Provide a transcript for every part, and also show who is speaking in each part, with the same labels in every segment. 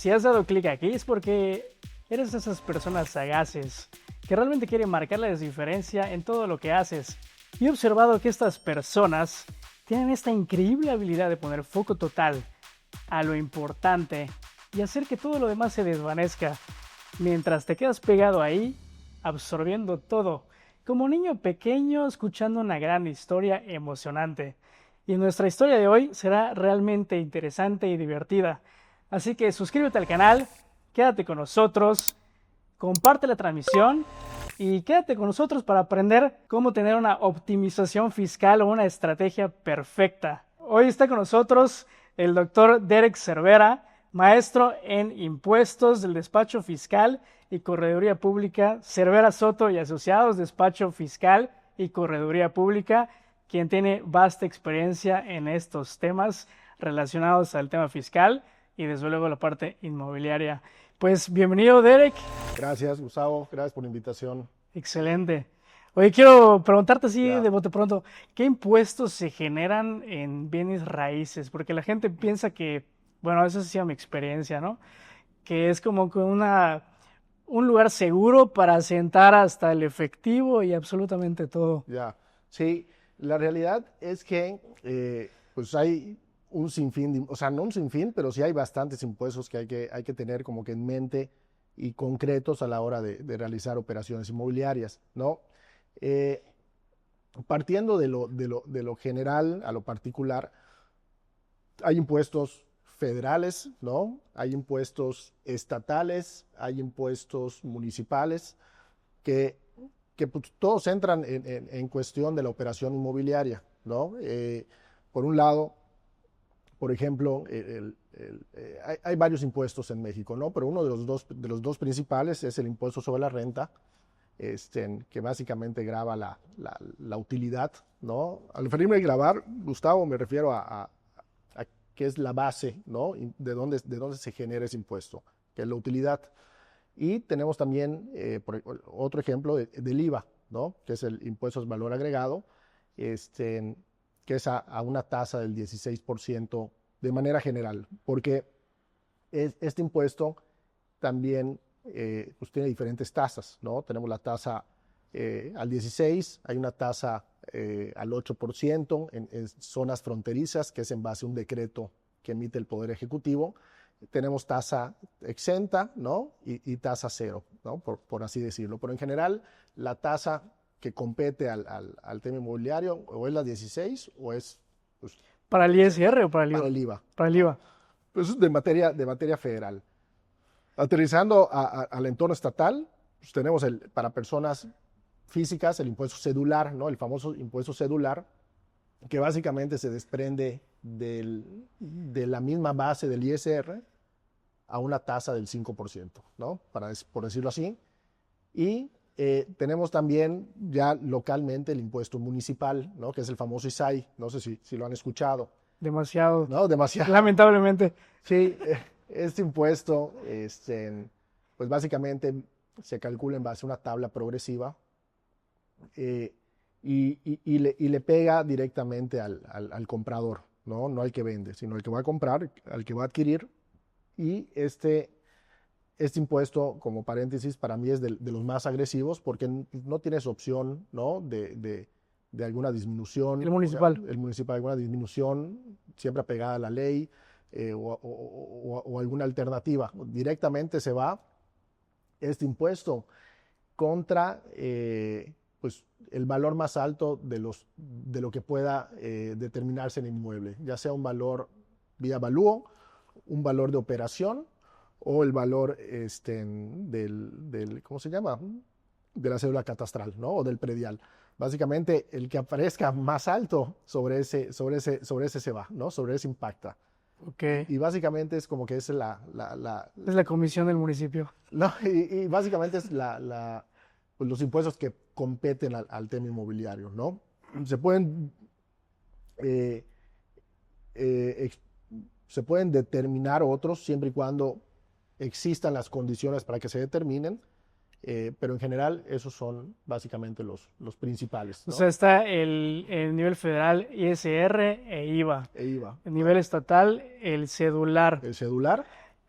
Speaker 1: Si has dado clic aquí es porque eres de esas personas sagaces que realmente quieren marcar la diferencia en todo lo que haces. Y he observado que estas personas tienen esta increíble habilidad de poner foco total a lo importante y hacer que todo lo demás se desvanezca, mientras te quedas pegado ahí, absorbiendo todo, como un niño pequeño escuchando una gran historia emocionante. Y nuestra historia de hoy será realmente interesante y divertida. Así que suscríbete al canal, quédate con nosotros, comparte la transmisión y quédate con nosotros para aprender cómo tener una optimización fiscal o una estrategia perfecta. Hoy está con nosotros el doctor Derek Cervera, maestro en impuestos del despacho fiscal y correduría pública Cervera Soto y Asociados, despacho fiscal y correduría pública, quien tiene vasta experiencia en estos temas relacionados al tema fiscal y desde luego la parte inmobiliaria. Pues bienvenido, Derek.
Speaker 2: Gracias, Gustavo. Gracias por la invitación.
Speaker 1: Excelente. Oye, quiero preguntarte así
Speaker 2: Ya.
Speaker 1: de bote pronto, ¿qué impuestos se generan en bienes raíces? Porque la gente piensa que, bueno, esa ha sido mi experiencia, ¿no? Que es como que un lugar seguro para asentar hasta el efectivo y absolutamente todo.
Speaker 2: Ya. Sí, la realidad es que pues hay un sinfín, o sea, no un sinfín, pero sí hay bastantes impuestos que hay que tener como que en mente y concretos a la hora de realizar operaciones inmobiliarias, ¿no? Eh, Partiendo de lo general a lo particular, hay impuestos federales, ¿no? Hay impuestos estatales, hay impuestos municipales que, que pues, todos entran en cuestión de la operación inmobiliaria, ¿no? Por un lado, por ejemplo, hay varios impuestos en México, ¿no? Pero uno de los dos principales es el impuesto sobre la renta, que básicamente grava la utilidad, ¿no? Al referirme a gravar, Gustavo, me refiero a qué es la base, ¿no? De dónde se genera ese impuesto, que es la utilidad. Y tenemos también otro ejemplo del IVA, ¿no? Que es el impuesto al valor agregado, que es a una tasa del 16% de manera general, porque este impuesto también pues tiene diferentes tasas, ¿no? Tenemos la tasa al 16, hay una tasa al 8% en zonas fronterizas, que es en base a un decreto que emite el Poder Ejecutivo. Tenemos tasa exenta, ¿no? Y tasa cero, ¿no? Por así decirlo. Pero en general, la tasa que compete al tema inmobiliario o es la 16 o es pues,
Speaker 1: ¿Para el ISR o para el
Speaker 2: para
Speaker 1: IVA?
Speaker 2: el IVA,
Speaker 1: Para el
Speaker 2: ¿no?
Speaker 1: IVA.
Speaker 2: Pues es de materia federal. Aterrizando al entorno estatal, pues tenemos para personas físicas el impuesto cedular, ¿no? El famoso impuesto cedular, que básicamente se desprende de la misma base del ISR a una tasa del 5%, ¿no? Por decirlo así. Y tenemos también ya localmente el impuesto municipal, ¿no? Que es el famoso ISAI, no sé si lo han escuchado.
Speaker 1: Demasiado.
Speaker 2: No, demasiado.
Speaker 1: Lamentablemente.
Speaker 2: Sí, este impuesto, pues básicamente se calcula en base a una tabla progresiva eh, y le pega directamente al comprador, ¿no? No al que vende, sino al que va a comprar, al que va a adquirir. Y este impuesto, como paréntesis, para mí es de los más agresivos porque no tienes opción, ¿no? De alguna disminución,
Speaker 1: El municipal.
Speaker 2: el municipal, alguna disminución, siempre apegada a la ley o alguna alternativa. Directamente se va este impuesto contra pues, el valor más alto de lo que pueda determinarse en el inmueble, ya sea un valor vía avalúo, un valor de operación o el valor ¿cómo se llama? De la cédula catastral, ¿no? O del predial. Básicamente, el que aparezca más alto sobre ese se va, ¿no? Sobre ese impacta.
Speaker 1: Ok.
Speaker 2: Y básicamente es como que es
Speaker 1: Es la comisión del municipio.
Speaker 2: no, y básicamente es pues los impuestos que competen al tema inmobiliario, ¿no? Se pueden, eh, eh, ex- se pueden determinar otros siempre y cuando existan las condiciones para que se determinen, pero en general esos son básicamente los principales,
Speaker 1: O
Speaker 2: ¿no?
Speaker 1: sea, está el nivel federal ISR e IVA.
Speaker 2: E IVA,
Speaker 1: El
Speaker 2: ¿no?
Speaker 1: nivel estatal, el cedular.
Speaker 2: El cedular,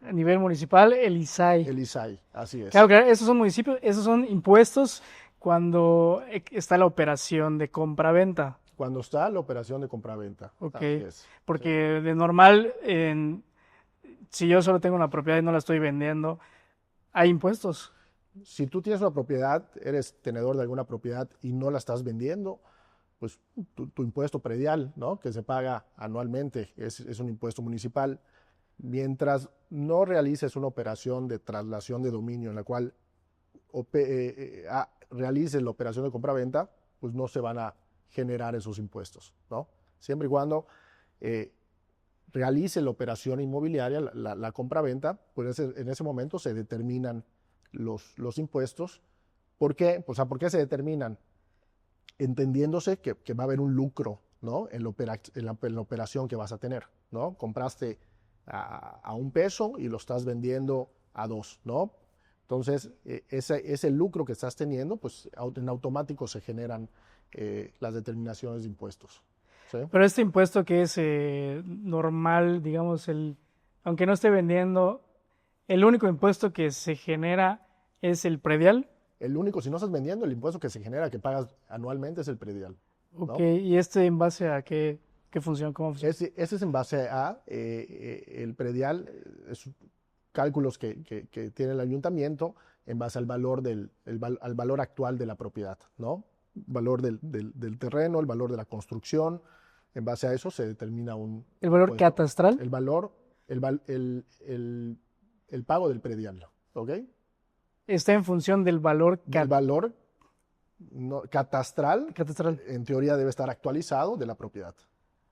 Speaker 1: A nivel municipal, el ISAI.
Speaker 2: El ISAI, así es.
Speaker 1: Claro, claro, esos son municipios, esos son impuestos cuando está la operación de compra-venta.
Speaker 2: Cuando está la operación de compraventa,
Speaker 1: Ok,
Speaker 2: así es.
Speaker 1: porque
Speaker 2: Sí.
Speaker 1: de normal, si yo solo tengo una propiedad y no la estoy vendiendo, hay impuestos.
Speaker 2: Si tú tienes una propiedad, eres tenedor de alguna propiedad y no la estás vendiendo, pues tu impuesto predial, ¿no? Que se paga anualmente, es un impuesto municipal. Mientras no realices una operación de traslación de dominio en la cual realices la operación de compra-venta, pues no se van a generar esos impuestos, ¿no? Siempre y cuando eh, realice la operación inmobiliaria, la compra-venta, pues en ese momento se determinan los impuestos. ¿Por qué? Pues, ¿por qué se determinan? Entendiéndose que va a haber un lucro, ¿no? En la operación que vas a tener, ¿no? Compraste a $1 y lo estás vendiendo a 2, ¿no? Entonces, ese lucro que estás teniendo, pues en automático se generan las determinaciones de impuestos, ¿sí?
Speaker 1: Pero este impuesto que es normal, digamos, aunque no esté vendiendo, el único impuesto que se genera es el predial.
Speaker 2: El único, si no estás vendiendo, el impuesto que se genera, que pagas anualmente, es el predial,
Speaker 1: Ok,
Speaker 2: ¿no?
Speaker 1: ¿y este en base a qué función, cómo funciona?
Speaker 2: Ese es en base a el predial, cálculos que tiene el ayuntamiento en base al valor al valor actual de la propiedad, ¿no? Valor del terreno, el valor de la construcción. En base a eso se determina un
Speaker 1: ¿El valor
Speaker 2: impuesto.
Speaker 1: catastral?
Speaker 2: El valor, el pago del predial, ¿ok?
Speaker 1: Está en función del valor
Speaker 2: El valor catastral,
Speaker 1: catastral.
Speaker 2: en teoría, debe estar actualizado de la propiedad,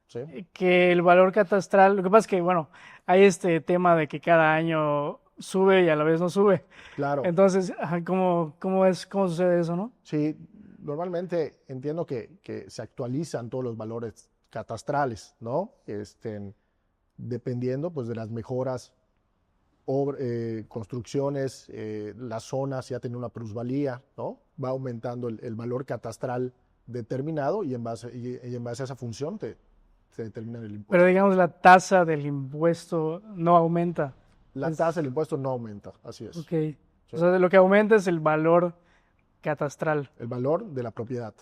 Speaker 2: ¿sí?
Speaker 1: Que el valor catastral, lo que pasa es que, bueno, hay este tema de que cada año sube y a la vez no sube.
Speaker 2: Claro.
Speaker 1: Entonces, ajá, ¿cómo sucede eso, no?
Speaker 2: Sí, normalmente entiendo que se actualizan todos los valores catastrales, ¿no? Dependiendo pues de las mejoras, construcciones, las zonas ya tienen una plusvalía, ¿no? Va aumentando el valor catastral determinado y en base a esa función se determina el impuesto.
Speaker 1: Pero digamos, la tasa del impuesto no aumenta.
Speaker 2: La tasa del impuesto no aumenta, así es.
Speaker 1: Ok.
Speaker 2: Sí.
Speaker 1: O sea, lo que aumenta es el valor catastral
Speaker 2: El valor de la propiedad.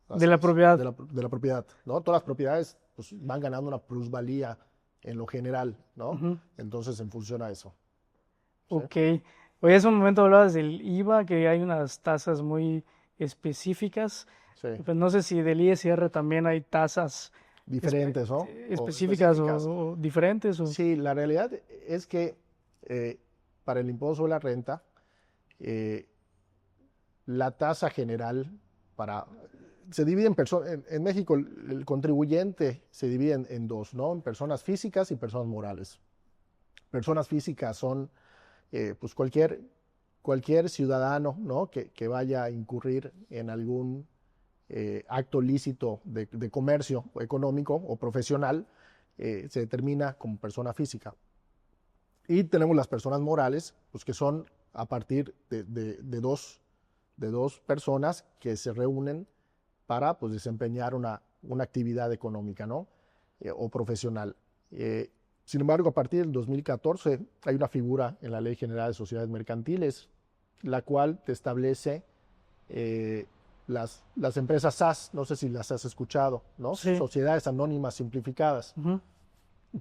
Speaker 1: de la propiedad.
Speaker 2: De la propiedad, ¿no? Todas las propiedades pues, van ganando una plusvalía en lo general, ¿no?
Speaker 1: Ujú.
Speaker 2: Entonces, en función a eso. ¿Sí?
Speaker 1: Ok. Oye, hace un momento hablabas del IVA, que hay unas tasas muy específicas.
Speaker 2: Sí.
Speaker 1: Pues no sé si del ISR también hay tasas
Speaker 2: Diferentes, ¿no? O
Speaker 1: específicas o diferentes.
Speaker 2: Sí, la realidad es que para el impuesto sobre la renta, la tasa general se divide en México el contribuyente se divide en dos, ¿no? En personas físicas y personas morales. Personas físicas son pues cualquier ciudadano, ¿no? que vaya a incurrir en algún acto lícito de comercio económico o profesional, se determina como persona física. Y tenemos las personas morales, pues que son a partir de dos personas que se reúnen para pues, desempeñar una actividad económica, ¿no? O profesional. Sin embargo, a partir del 2014 hay una figura en la Ley General de Sociedades Mercantiles, la cual te establece las empresas SAS, no sé si las has escuchado, ¿no?
Speaker 1: Sí.
Speaker 2: Sociedades Anónimas Simplificadas,
Speaker 1: Uh-huh.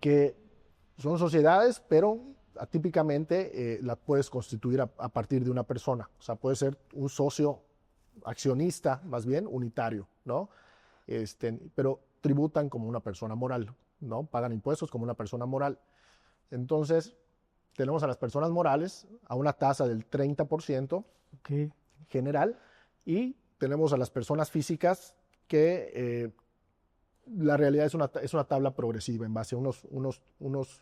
Speaker 2: que son sociedades, pero típicamente las puedes constituir a partir de una persona. O sea, puede ser un socio accionista, más bien unitario, ¿no? Pero tributan como una persona moral, ¿no? Pagan impuestos como una persona moral. Entonces, tenemos a las personas morales a una tasa del 30%
Speaker 1: Okay.
Speaker 2: general y tenemos a las personas físicas que la realidad es una tabla progresiva en base a unos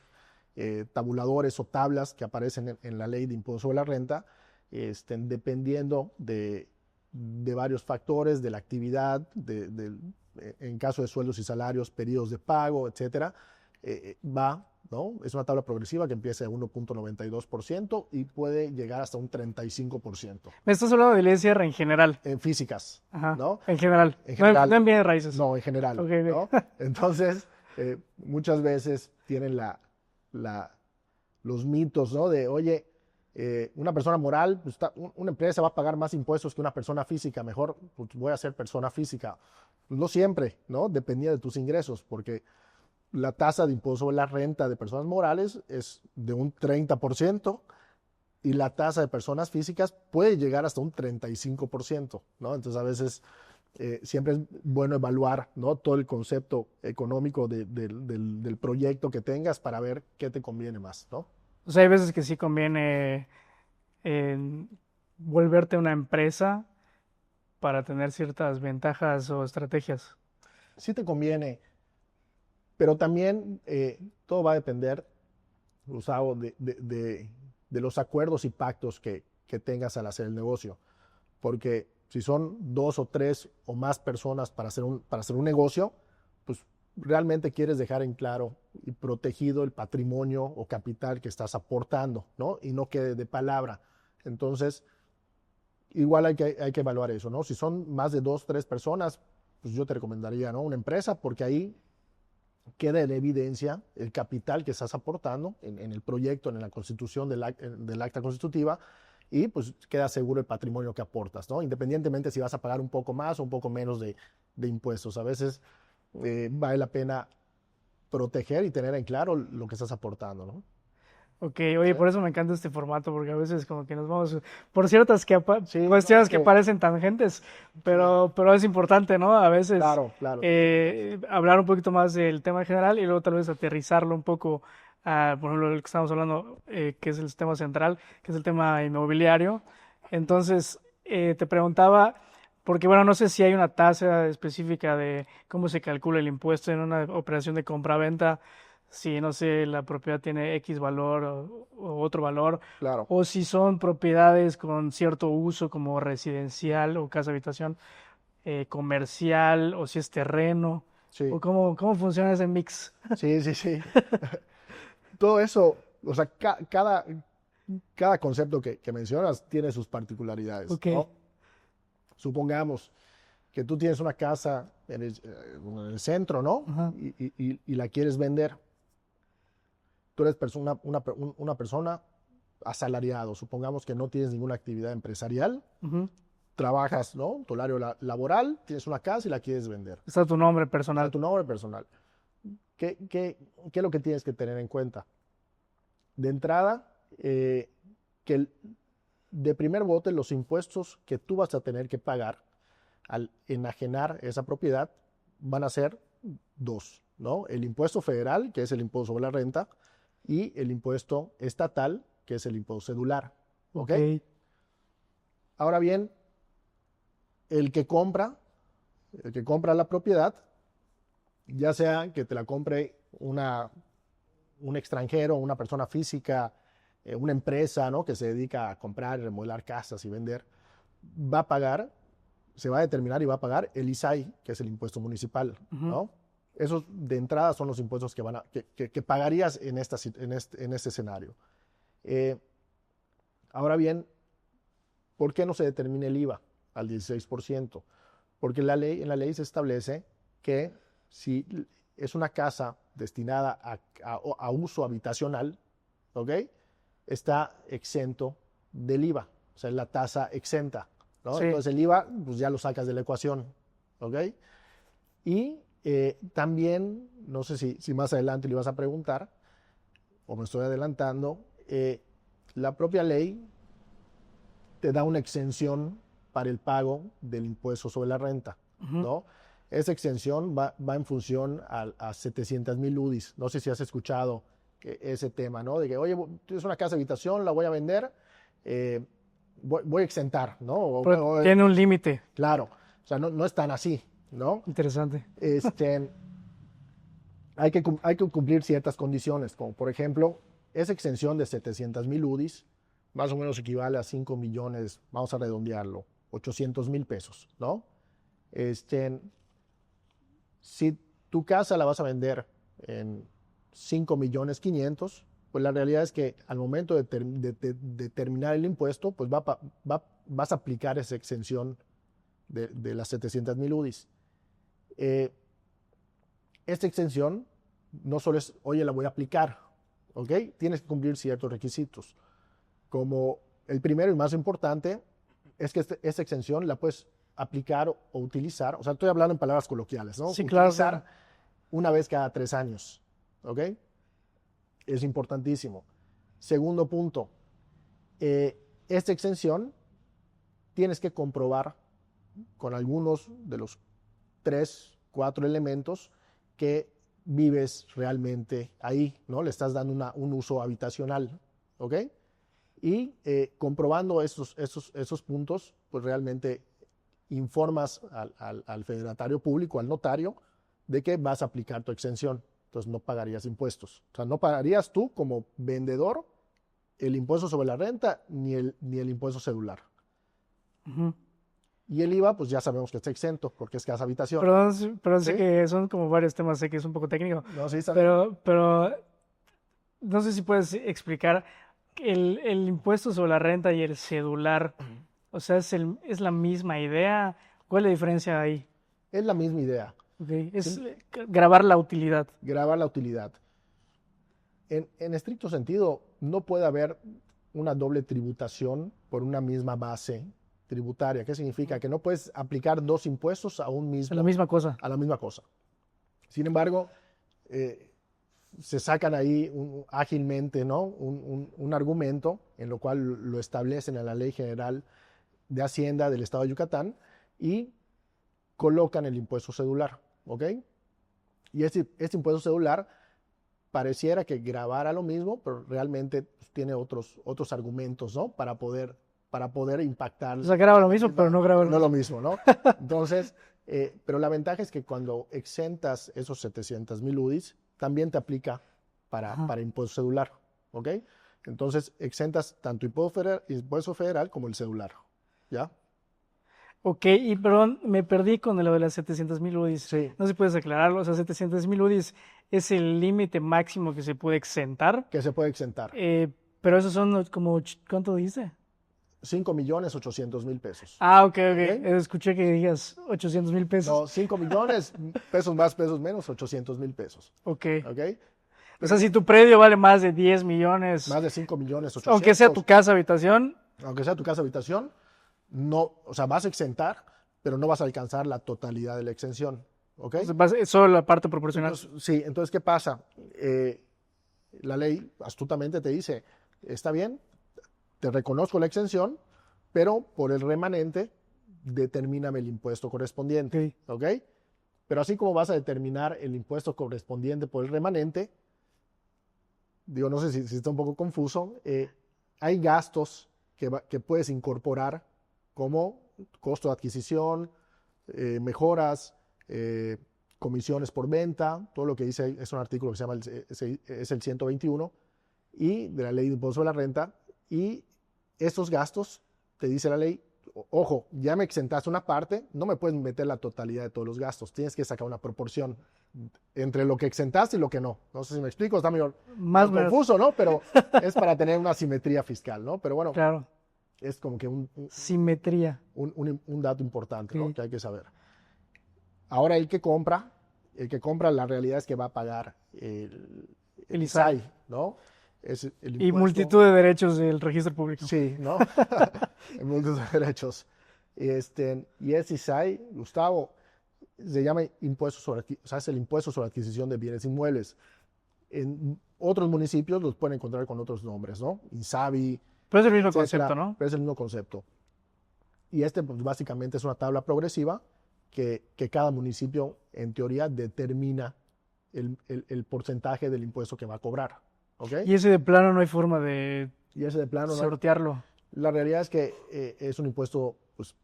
Speaker 2: tabuladores o tablas que aparecen en la ley de impuesto sobre la renta, dependiendo de varios factores, de la actividad, en caso de sueldos y salarios, periodos de pago, etcétera, ¿no? Es una tabla progresiva que empieza de 1.92% y puede llegar hasta un 35%.
Speaker 1: Me estás hablando del ISR en general.
Speaker 2: En físicas,
Speaker 1: Ajá.
Speaker 2: ¿no?
Speaker 1: En general.
Speaker 2: En general.
Speaker 1: No en bienes raíces.
Speaker 2: No, en general.
Speaker 1: Okay.
Speaker 2: ¿No? Entonces, muchas veces tienen la los mitos, ¿no? De, oye, una persona moral, pues, una empresa va a pagar más impuestos que una persona física, mejor pues, voy a ser persona física. Pues, no siempre, ¿no? Dependía de tus ingresos, porque la tasa de impuesto sobre la renta de personas morales es de un 30% y la tasa de personas físicas puede llegar hasta un 35%, ¿no? Entonces a veces siempre es bueno evaluar, ¿no? Todo el concepto económico del proyecto que tengas para ver qué te conviene más, ¿no?
Speaker 1: O sea, hay veces que sí conviene eh, volverte una empresa para tener ciertas ventajas o estrategias.
Speaker 2: Sí te conviene, pero también todo va a depender, Gustavo, de los acuerdos y pactos que tengas al hacer el negocio. Porque si son dos o tres o más personas para hacer un negocio, pues realmente quieres dejar en claro y protegido el patrimonio o capital que estás aportando, ¿no? Y no quede de palabra. Entonces, igual hay que evaluar eso, ¿no? Si son más de dos, tres personas, pues yo te recomendaría, ¿no? Una empresa, porque ahí queda en evidencia el capital que estás aportando en el proyecto, en la constitución del acta constitutiva, y pues queda seguro el patrimonio que aportas, ¿no? Independientemente si vas a pagar un poco más o un poco menos de impuestos. A veces vale la pena proteger y tener en claro lo que estás aportando, ¿no?
Speaker 1: Ok, oye,
Speaker 2: Sí,
Speaker 1: por eso me encanta este formato, porque a veces como que nos vamos por ciertas
Speaker 2: sí, no, es
Speaker 1: cuestiones que
Speaker 2: que,
Speaker 1: parecen tangentes,
Speaker 2: sí,
Speaker 1: pero es importante, ¿no? A veces
Speaker 2: claro, claro,
Speaker 1: hablar un poquito más del tema en general y luego tal vez aterrizarlo un poco a, por ejemplo, el que estamos hablando, que es el tema central, que es el tema inmobiliario. Entonces, te preguntaba, porque bueno, no sé si hay una tasa específica de cómo se calcula el impuesto en una operación de compra-venta, si no sé, la propiedad tiene X valor o otro valor,
Speaker 2: claro,
Speaker 1: o si son propiedades con cierto uso como residencial o casa habitación, comercial, o si es terreno, o
Speaker 2: sí,
Speaker 1: cómo funciona ese mix.
Speaker 2: sí, sí, sí. Todo eso, o sea, cada concepto que mencionas tiene sus particularidades,
Speaker 1: Ok,
Speaker 2: ¿no? Supongamos que tú tienes una casa en el centro, ¿no?
Speaker 1: ajá,
Speaker 2: Y la quieres vender. Tú eres una persona asalariado. Supongamos que no tienes ninguna actividad empresarial,
Speaker 1: ujú.
Speaker 2: trabajas, ¿no? Tu horario laboral, tienes una casa y la quieres vender.
Speaker 1: Está tu nombre
Speaker 2: Está
Speaker 1: personal.
Speaker 2: tu nombre personal. ¿Qué es lo que tienes que tener en cuenta? De entrada, que de primer bote los impuestos que tú vas a tener que pagar al enajenar esa propiedad van a ser dos, ¿no? El impuesto federal, que es el impuesto sobre la renta, y el impuesto estatal, que es el impuesto cedular, ¿ok?
Speaker 1: Ok,
Speaker 2: Ahora bien, el que compra, el que compra la propiedad, ya sea que te la compre un extranjero, una persona física, una empresa, ¿no? Que se dedica a comprar y remodelar casas y vender, va a pagar, se va a determinar y va a pagar el ISAI, que es el impuesto municipal,
Speaker 1: ujú,
Speaker 2: ¿no? Esos de entrada son los impuestos que pagarías en este escenario. Eh, Ahora bien, ¿por qué no se determina el IVA al 16%? Porque en la ley se establece que si es una casa destinada a uso habitacional, ¿ok? Está exento del IVA, o sea, es la tasa exenta, ¿no?
Speaker 1: sí.
Speaker 2: Entonces el IVA, pues ya lo sacas de la ecuación, ¿ok? Y también, no sé si más adelante le ibas a preguntar, o me estoy adelantando, la propia ley te da una exención para el pago del impuesto sobre la renta,
Speaker 1: Ujú.
Speaker 2: ¿no? Esa exención va en función a 700,000 UDIs. No sé si has escuchado ese tema, ¿no? De que, oye, tienes una casa de habitación, la voy a vender, eh, voy a exentar, ¿no?
Speaker 1: Pero tiene un límite.
Speaker 2: Claro, o sea, no es tan así, ¿no?
Speaker 1: Interesante.
Speaker 2: Este, hay que cumplir ciertas condiciones, como por ejemplo, esa exención de 700,000 UDIs más o menos equivale a 5 millones, vamos a redondearlo, 800,000 pesos, ¿no? Este, si tu casa la vas a vender en 5 millones 500, pues la realidad es que al momento de terminar el impuesto, pues vas a aplicar esa exención de las 700,000 UDIs. Eh, Esta extensión no solo es, oye, la voy a aplicar, ¿ok? Tienes que cumplir ciertos requisitos. Como el primero y más importante es que esta exención la puedes aplicar o utilizar, o sea, estoy hablando en palabras coloquiales, ¿no?
Speaker 1: Sí, claro,
Speaker 2: Utilizar
Speaker 1: claro.
Speaker 2: una vez cada 3 años, ¿ok? Es importantísimo. Segundo punto, esta exención tienes que comprobar con algunos de los 3, 4 elementos que vives realmente ahí, ¿no? Le estás dando un uso habitacional, ¿ok? Y comprobando esos puntos, pues realmente informas al federatario público, al notario, de que vas a aplicar tu exención. Entonces no pagarías impuestos. O sea, no pagarías tú como vendedor el impuesto sobre la renta ni el impuesto celular.
Speaker 1: Ujú.
Speaker 2: Y el IVA, pues ya sabemos que está exento porque es casa habitación.
Speaker 1: Perdón, perdón, sé
Speaker 2: ¿Sí?
Speaker 1: que son como varios temas, sé que es un poco técnico,
Speaker 2: No, sí, está bien.
Speaker 1: pero no sé si puedes explicar el impuesto sobre la renta y el celular, o sea, es la misma idea. ¿Cuál es la diferencia ahí?
Speaker 2: Es la misma idea.
Speaker 1: Ok, es
Speaker 2: Sim-
Speaker 1: grabar la utilidad.
Speaker 2: Grabar la utilidad. En estricto sentido, no puede haber una doble tributación por una misma base tributaria. ¿Qué significa? Que no puedes aplicar dos impuestos
Speaker 1: Es la misma cosa.
Speaker 2: a la misma cosa. Sin embargo, se sacan ahí ágilmente, ¿no? Un argumento en lo cual lo establecen en la Ley General de Hacienda del Estado de Yucatán y colocan el impuesto celular, ¿ok? Y este impuesto celular pareciera que grabara lo mismo, pero realmente pues, tiene otros argumentos, ¿no? Para poder impactar.
Speaker 1: O sea, graba lo mismo, pero no graba lo
Speaker 2: No lo
Speaker 1: mismo.
Speaker 2: mismo, ¿no? Entonces, pero la ventaja es que cuando exentas esos 700,000 UDIs, también te aplica
Speaker 1: Ajá.
Speaker 2: para impuesto celular, ¿ok? Entonces, exentas tanto impuesto federal como el celular, ¿ya?
Speaker 1: Ok, y perdón, me perdí con lo de las 700,000 UDIs.
Speaker 2: Sí,
Speaker 1: No sé si puedes aclararlo. O sea, 700,000 UDIs es el límite máximo que se puede exentar,
Speaker 2: que se puede exentar.
Speaker 1: eh, pero esos son como, ¿cuánto dice?
Speaker 2: 5,800,000 pesos,
Speaker 1: Ah, ok, ok.
Speaker 2: ¿ok?
Speaker 1: Escuché que digas 800,000 pesos.
Speaker 2: No, 5 millones, pesos más, pesos menos, 800,000 pesos,
Speaker 1: Ok.
Speaker 2: ¿ok?
Speaker 1: O sea,
Speaker 2: Pero
Speaker 1: si tu predio vale más de 10 millones,
Speaker 2: más de 5,800,000,
Speaker 1: aunque sea tu casa habitación,
Speaker 2: aunque sea tu casa habitación, no, o sea, vas a exentar, pero no vas a alcanzar la totalidad de la exención, ¿ok?
Speaker 1: o sea, es solo la parte proporcional.
Speaker 2: Entonces, sí, entonces, ¿qué pasa? La ley astutamente te dice, está bien, te reconozco la exención, pero por el remanente, determíname el impuesto correspondiente,
Speaker 1: Ok.
Speaker 2: ¿ok? Pero así como vas a determinar el impuesto correspondiente por el remanente, digo, no sé si está un poco confuso, hay gastos que puedes incorporar como costo de adquisición, mejoras, comisiones por venta, todo lo que dice es un artículo que se llama es el 121 y de la ley de impuesto a la renta, y estos gastos, te dice la ley, ojo, ya me exentaste una parte, no me puedes meter la totalidad de todos los gastos, tienes que sacar una proporción entre lo que exentaste y lo que no. No sé si me explico, está medio
Speaker 1: Más o menos.
Speaker 2: confuso, ¿no? Pero es para tener una simetría fiscal, ¿no? Pero bueno,
Speaker 1: Claro.
Speaker 2: es como que
Speaker 1: Simetría.
Speaker 2: un dato importante, ¿no?
Speaker 1: Ok.
Speaker 2: Que hay que saber. Ahora el que compra, la realidad es que va a pagar el
Speaker 1: El ISAI.
Speaker 2: ISAI, ¿no? Es el
Speaker 1: Y
Speaker 2: impuesto,
Speaker 1: multitud de derechos del registro público.
Speaker 2: sí, ¿no? En muchos derechos. Y ese ISAI, Gustavo, se llama o sea, es el impuesto sobre adquisición de bienes inmuebles. En otros municipios los pueden encontrar con otros nombres, ¿no? INSABI,
Speaker 1: Pero es el mismo
Speaker 2: etcétera,
Speaker 1: concepto, ¿no?
Speaker 2: pero es el mismo concepto. Y pues, básicamente es una tabla progresiva que cada municipio, en teoría, determina el porcentaje del impuesto que va a cobrar, ¿ok?
Speaker 1: Y ese de plano no hay forma de
Speaker 2: Y ese de plano, no hay-
Speaker 1: sortearlo.
Speaker 2: la realidad es que es un impuesto pues,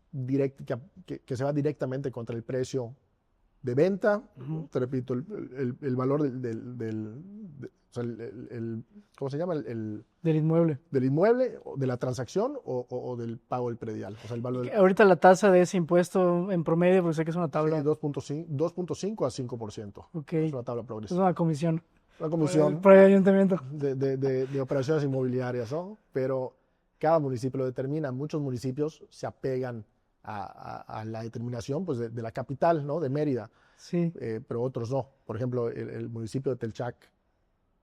Speaker 2: que se va directamente contra el precio de venta.
Speaker 1: Ujú.
Speaker 2: Te repito, el valor o sea, ¿cómo se llama?
Speaker 1: Del inmueble.
Speaker 2: Del inmueble, o de la transacción o del pago del predial. O sea, el valor
Speaker 1: Ahorita la tasa de ese impuesto en promedio, pues sé que es una
Speaker 2: sí,
Speaker 1: tabla.
Speaker 2: 2,5 a 5%.
Speaker 1: Ok.
Speaker 2: Es una tabla
Speaker 1: Es
Speaker 2: progresiva.
Speaker 1: una comisión.
Speaker 2: Una comisión
Speaker 1: Por el ayuntamiento.
Speaker 2: de operaciones inmobiliarias, ¿no? Pero cada municipio lo determina. Muchos municipios se apegan a la determinación pues, de la capital, ¿no? De Mérida,
Speaker 1: Sí.
Speaker 2: pero otros no. Por ejemplo, el municipio de Telchac,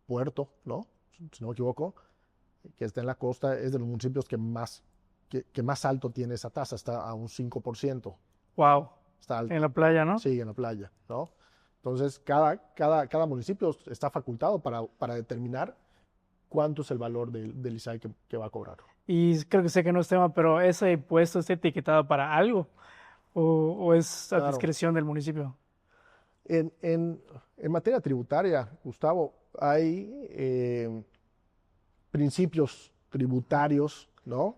Speaker 2: Puerto, ¿no? si no me equivoco, que está en la costa, es de los municipios que más alto tiene esa tasa, está a un 5%.
Speaker 1: Wow.
Speaker 2: Está alto.
Speaker 1: En la playa, ¿no?
Speaker 2: Sí, en la playa, ¿no? Entonces, cada municipio está facultado para determinar cuánto es el valor del ISAI que va a cobrar.
Speaker 1: Y creo que sé que no es tema, pero ¿ese impuesto está etiquetado para algo? ¿O es a
Speaker 2: Claro.
Speaker 1: discreción del municipio?
Speaker 2: En materia tributaria, Gustavo, hay principios tributarios, ¿no?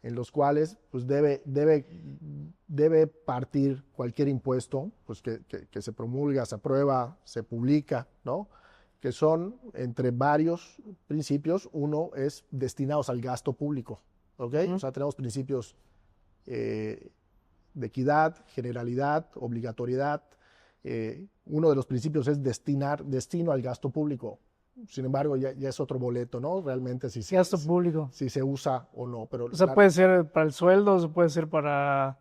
Speaker 2: En los cuales pues debe partir cualquier impuesto pues que se promulga, se aprueba, se publica, ¿no? Que son entre varios principios. Uno es destinados al gasto público, ¿ok? O sea, tenemos principios de equidad, generalidad, obligatoriedad. Uno de los principios es destino al gasto público. Sin embargo, ya es otro boleto, ¿no? Realmente
Speaker 1: Gasto público.
Speaker 2: si se usa o no. Pero
Speaker 1: O sea, puede ser para el sueldo, o puede ser para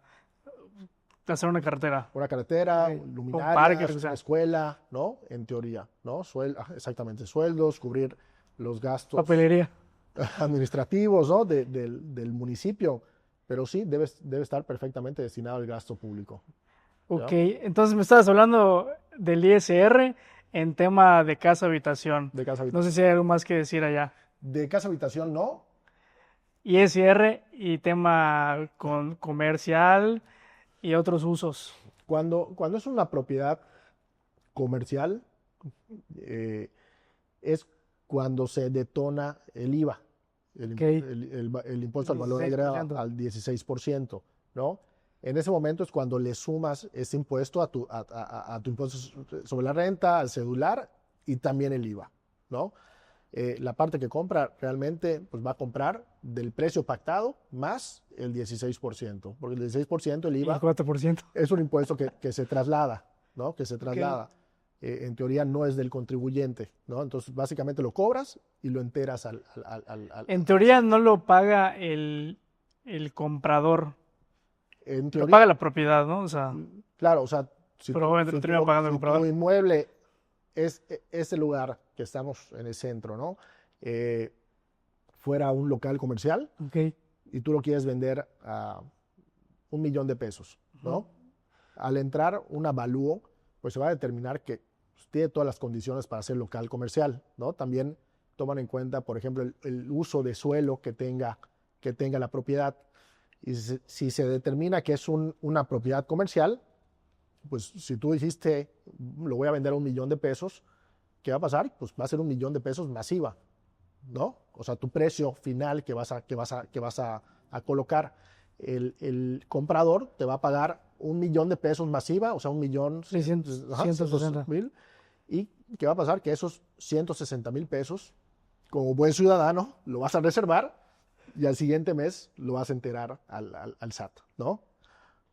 Speaker 1: hacer una carretera.
Speaker 2: una carretera,
Speaker 1: Ok.
Speaker 2: luminarias,
Speaker 1: parques, o sea.
Speaker 2: una escuela, ¿no? En teoría, ¿no? Exactamente, sueldos, cubrir los gastos
Speaker 1: Papelería.
Speaker 2: administrativos, ¿no? del municipio. Pero sí, debe estar perfectamente destinado al gasto público.
Speaker 1: Ok, entonces me estabas hablando del ISR en tema de casa habitación.
Speaker 2: De casa
Speaker 1: No
Speaker 2: habitación.
Speaker 1: sé si hay algo más que decir allá.
Speaker 2: De casa habitación, no.
Speaker 1: ISR y tema con comercial y otros usos.
Speaker 2: Cuando es una propiedad comercial, eh, es cuando se detona el IVA,
Speaker 1: Ok.
Speaker 2: el impuesto al valor agregado
Speaker 1: 16%.
Speaker 2: al 16%, ¿no? En ese momento es cuando le sumas ese impuesto a tu impuesto sobre la renta, al cedular y también el IVA, ¿no? La parte que compra realmente pues va a comprar del precio pactado más el 16%, porque el 16% el
Speaker 1: Y
Speaker 2: IVA
Speaker 1: el 4%.
Speaker 2: es un impuesto que se traslada, ¿no? Que se traslada. En teoría no es del contribuyente, ¿no? Entonces básicamente lo cobras y lo enteras
Speaker 1: En teoría no lo paga el comprador,
Speaker 2: En
Speaker 1: lo
Speaker 2: teoría,
Speaker 1: paga la propiedad, ¿no? O sea,
Speaker 2: claro, o sea, si
Speaker 1: pero obviamente lo termina pagando el
Speaker 2: tu
Speaker 1: comprador.
Speaker 2: inmueble es ese lugar que estamos en el centro, ¿no? Fuera un local comercial
Speaker 1: Ok.
Speaker 2: y tú lo quieres vender a 1 millón de pesos, ¿no? Al entrar un avalúo, pues se va a determinar que pues, tiene todas las condiciones para ser local comercial, ¿no? También toman en cuenta, por ejemplo, el uso de suelo que tenga la propiedad. Y si se determina que es una propiedad comercial, pues si tú dijiste, lo voy a vender a 1 millón de pesos, ¿qué va a pasar? Pues va a ser 1 millón de pesos masiva, ¿no? O sea, tu precio final que vas a colocar, el comprador te va a pagar 1 millón de pesos masiva, o sea, 1.160.000. ¿Y qué va a pasar? Que esos 160.000 pesos, como buen ciudadano, lo vas a reservar y al siguiente mes lo vas a enterar al SAT, ¿no?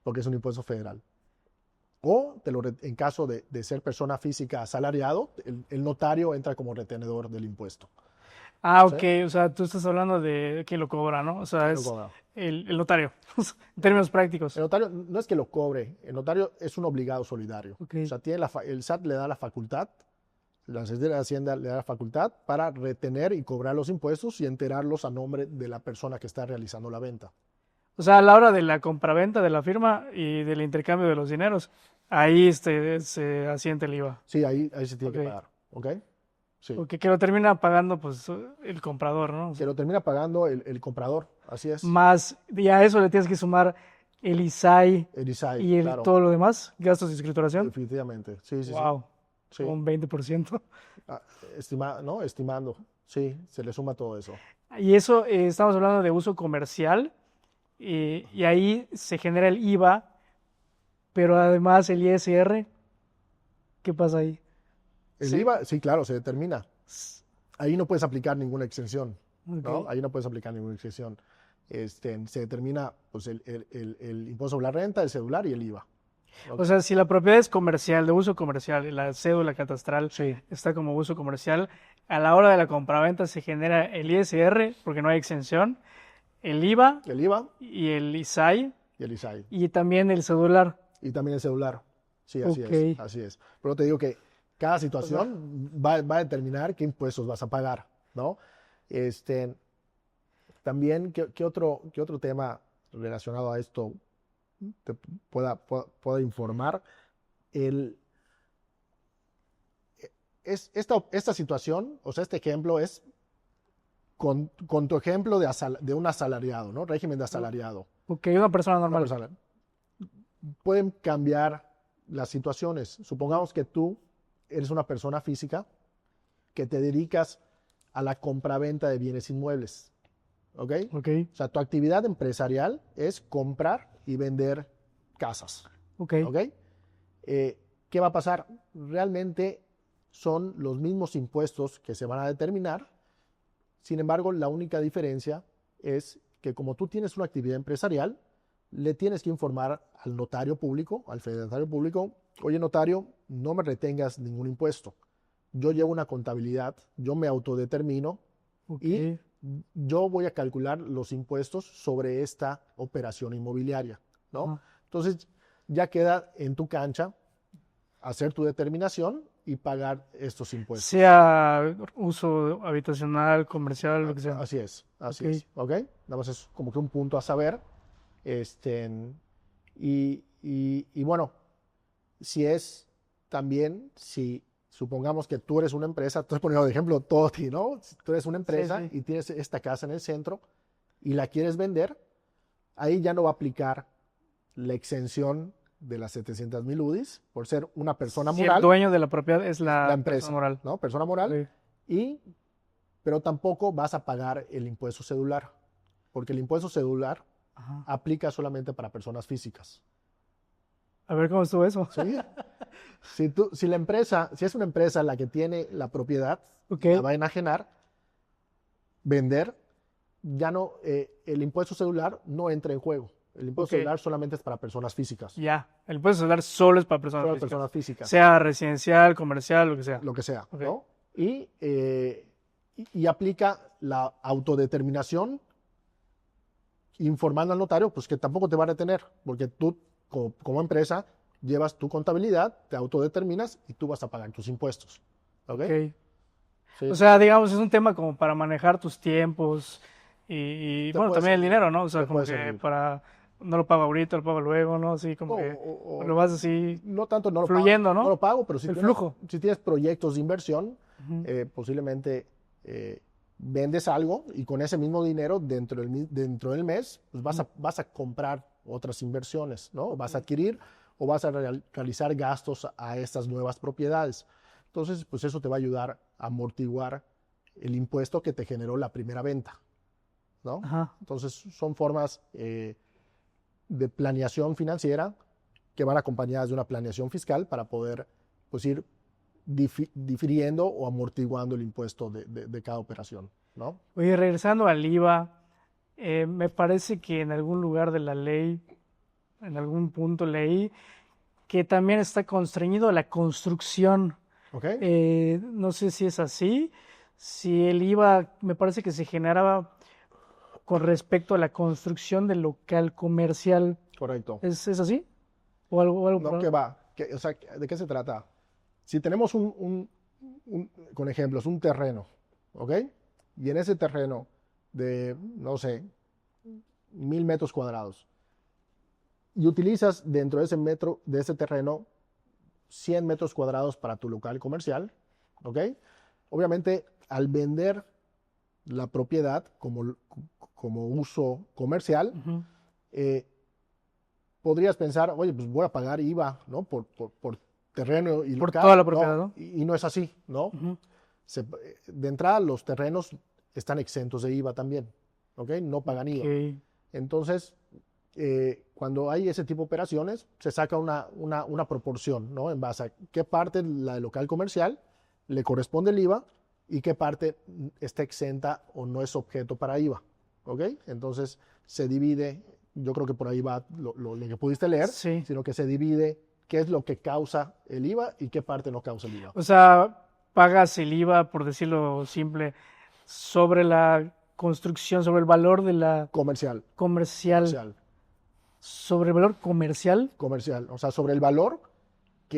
Speaker 2: Porque es un impuesto federal. O en caso de ser persona física asalariado, el notario entra como retenedor del impuesto.
Speaker 1: Ah, ok, o sea, tú estás hablando de quién lo cobra, ¿no? O sea, es el notario, en términos prácticos.
Speaker 2: El notario no es que lo cobre, el notario es un obligado solidario.
Speaker 1: Ok.
Speaker 2: O sea, el SAT le da la facultad, la Secretaría de Hacienda le da la facultad para retener y cobrar los impuestos y enterarlos a nombre de la persona que está realizando la venta.
Speaker 1: O sea, a la hora de la compraventa, de la firma y del intercambio de los dineros, ahí se asienta el IVA.
Speaker 2: Sí, ahí se tiene
Speaker 1: Ok.
Speaker 2: que pagar, ¿ok? Sí.
Speaker 1: Porque que lo termina pagando pues el comprador, ¿no? O
Speaker 2: Que
Speaker 1: sea,
Speaker 2: lo termina pagando el comprador, así es.
Speaker 1: más, y a eso le tienes que sumar el ISAI
Speaker 2: El ISAI,
Speaker 1: y
Speaker 2: claro,
Speaker 1: todo lo demás, gastos de escrituración.
Speaker 2: definitivamente. Sí, sí,
Speaker 1: Wow,
Speaker 2: sí.
Speaker 1: un 20%.
Speaker 2: Ah, ¿no? Estimando, sí, se le suma todo eso.
Speaker 1: Y eso, estamos hablando de uso comercial, y ahí se genera el IVA, pero además el ISR, ¿qué pasa ahí?
Speaker 2: El
Speaker 1: Sí.
Speaker 2: IVA, sí, claro, se determina. Ahí no puedes aplicar ninguna exención, ¿no?
Speaker 1: Ok.
Speaker 2: Ahí no puedes aplicar ninguna exención. Se determina pues, el impuesto sobre la renta, el celular y el IVA.
Speaker 1: O sea, si la propiedad es comercial, de uso comercial, y la cédula catastral
Speaker 2: Sí.
Speaker 1: está como uso comercial, a la hora de la compraventa se genera el ISR, porque no hay exención, el IVA
Speaker 2: El IVA
Speaker 1: y el ISAI,
Speaker 2: y el ISAI.
Speaker 1: y también el celular.
Speaker 2: Y también el celular. Sí, así
Speaker 1: Ok.
Speaker 2: es. Pero te digo que cada situación va a determinar qué impuestos vas a pagar. ¿no? Este, también, ¿qué otro tema relacionado a esto te pueda informar? El, esta situación, o sea, este ejemplo es con tu ejemplo de un asalariado, ¿no? Régimen de asalariado.
Speaker 1: Ok, una persona
Speaker 2: Una
Speaker 1: normal.
Speaker 2: persona. Pueden cambiar las situaciones. Supongamos que tú eres una persona física que te dedicas a la compraventa de bienes inmuebles. ¿Ok?
Speaker 1: Ok,
Speaker 2: O sea, tu actividad empresarial es comprar y vender casas.
Speaker 1: ok.
Speaker 2: ¿Ok? ¿Qué va a pasar? Realmente son los mismos impuestos que se van a determinar. Sin embargo, la única diferencia es que como tú tienes una actividad empresarial, le tienes que informar al notario público, al fedatario público: oye, notario, no me retengas ningún impuesto. Yo llevo una contabilidad, yo me autodetermino
Speaker 1: Ok.
Speaker 2: y yo voy a calcular los impuestos sobre esta operación inmobiliaria, ¿no?
Speaker 1: Ajá.
Speaker 2: Entonces, ya queda en tu cancha hacer tu determinación y pagar estos impuestos.
Speaker 1: Sea uso habitacional, comercial, lo que sea.
Speaker 2: Así es, así
Speaker 1: Ok.
Speaker 2: es, ¿ok? Nada más es como que un punto a saber. Este, y bueno, si supongamos que tú eres una empresa, estoy poniendo de ejemplo Toti, ¿no? Si tú eres una empresa
Speaker 1: Sí.
Speaker 2: y tienes esta casa en el centro y la quieres vender, ahí ya no va a aplicar la exención de las 700,000 UDIs por ser una persona
Speaker 1: Si el
Speaker 2: moral,
Speaker 1: dueño de la propiedad es
Speaker 2: es la
Speaker 1: la persona
Speaker 2: empresa,
Speaker 1: moral.
Speaker 2: ¿no? Persona moral,
Speaker 1: Ok.
Speaker 2: pero tampoco vas a pagar el impuesto cedular, porque el impuesto cedular
Speaker 1: Ajá.
Speaker 2: aplica solamente para personas físicas.
Speaker 1: A ver cómo estuvo eso.
Speaker 2: ¿Sí? Si es una empresa la que tiene la propiedad,
Speaker 1: Ok.
Speaker 2: la va a enajenar, vender, ya no, el impuesto cedular no entra en juego. El impuesto
Speaker 1: Ok.
Speaker 2: cedular solamente es para personas físicas.
Speaker 1: Ya. El impuesto celular solo es para personas
Speaker 2: Solo
Speaker 1: físicas.
Speaker 2: personas físicas.
Speaker 1: Sea residencial, comercial, lo que sea.
Speaker 2: Lo que sea,
Speaker 1: Ok.
Speaker 2: ¿no? Y aplica la autodeterminación informando al notario, pues que tampoco te va a retener, porque tú como empresa llevas tu contabilidad, te autodeterminas y tú vas a pagar tus impuestos. ¿Ok?
Speaker 1: Ok.
Speaker 2: Sí,
Speaker 1: O sea, digamos, es un tema como para manejar tus tiempos
Speaker 2: te
Speaker 1: bueno,
Speaker 2: puede
Speaker 1: también el
Speaker 2: servir,
Speaker 1: dinero, ¿no? O sea,
Speaker 2: te
Speaker 1: como
Speaker 2: puede
Speaker 1: que
Speaker 2: servir.
Speaker 1: para, no lo pago ahorita, lo pago luego, ¿no? Así como que
Speaker 2: O
Speaker 1: lo vas así
Speaker 2: no tanto,
Speaker 1: fluyendo,
Speaker 2: no
Speaker 1: ¿no?
Speaker 2: lo pago, pero
Speaker 1: El flujo.
Speaker 2: si tienes proyectos de inversión,
Speaker 1: Ujú.
Speaker 2: posiblemente vendes algo y con ese mismo dinero dentro del mes pues vas a comprar otras inversiones, ¿no? Vas a adquirir o vas a realizar gastos a estas nuevas propiedades. Entonces, pues eso te va a ayudar a amortiguar el impuesto que te generó la primera venta, ¿no?
Speaker 1: Ajá.
Speaker 2: Entonces, son formas de planeación financiera que van acompañadas de una planeación fiscal para poder pues, ir difiriendo o amortiguando el impuesto de cada operación, ¿no?
Speaker 1: Oye, regresando al IVA, me parece que en algún lugar de la ley, en algún punto leí que también está constreñido a la construcción.
Speaker 2: ¿Ok?
Speaker 1: No sé si es así, si el IVA me parece que se generaba con respecto a la construcción del local comercial.
Speaker 2: Correcto.
Speaker 1: ¿Es así? ¿O algo
Speaker 2: No, ¿qué va? O sea, ¿de qué se trata? Si tenemos con ejemplos, un terreno, ¿ok? Y en ese terreno de, no sé, 1,000 metros cuadrados, y utilizas dentro de ese terreno 100 metros cuadrados para tu local comercial, ¿ok? Obviamente, al vender la propiedad como uso comercial,
Speaker 1: Ujú.
Speaker 2: eh, podrías pensar, oye, pues voy a pagar IVA, ¿no? Por terreno y
Speaker 1: Por
Speaker 2: local.
Speaker 1: toda la propiedad, ¿no?
Speaker 2: Y no es así, ¿no?
Speaker 1: Ujú.
Speaker 2: De entrada, los terrenos están exentos de IVA también, ¿ok? No pagan IVA.
Speaker 1: Ok.
Speaker 2: Entonces, cuando hay ese tipo de operaciones, se saca una proporción, ¿no? En base a qué parte, la del local comercial, le corresponde el IVA y qué parte está exenta o no es objeto para IVA, ¿ok? Entonces, se divide, yo creo que por ahí va lo que pudiste leer,
Speaker 1: Sí.
Speaker 2: sino que se divide qué es lo que causa el IVA y qué parte no causa el IVA.
Speaker 1: O sea, pagas el IVA, por decirlo simple, sobre la construcción, sobre el valor de la
Speaker 2: Comercial,
Speaker 1: comercial, sobre el valor comercial.
Speaker 2: o sea, sobre el valor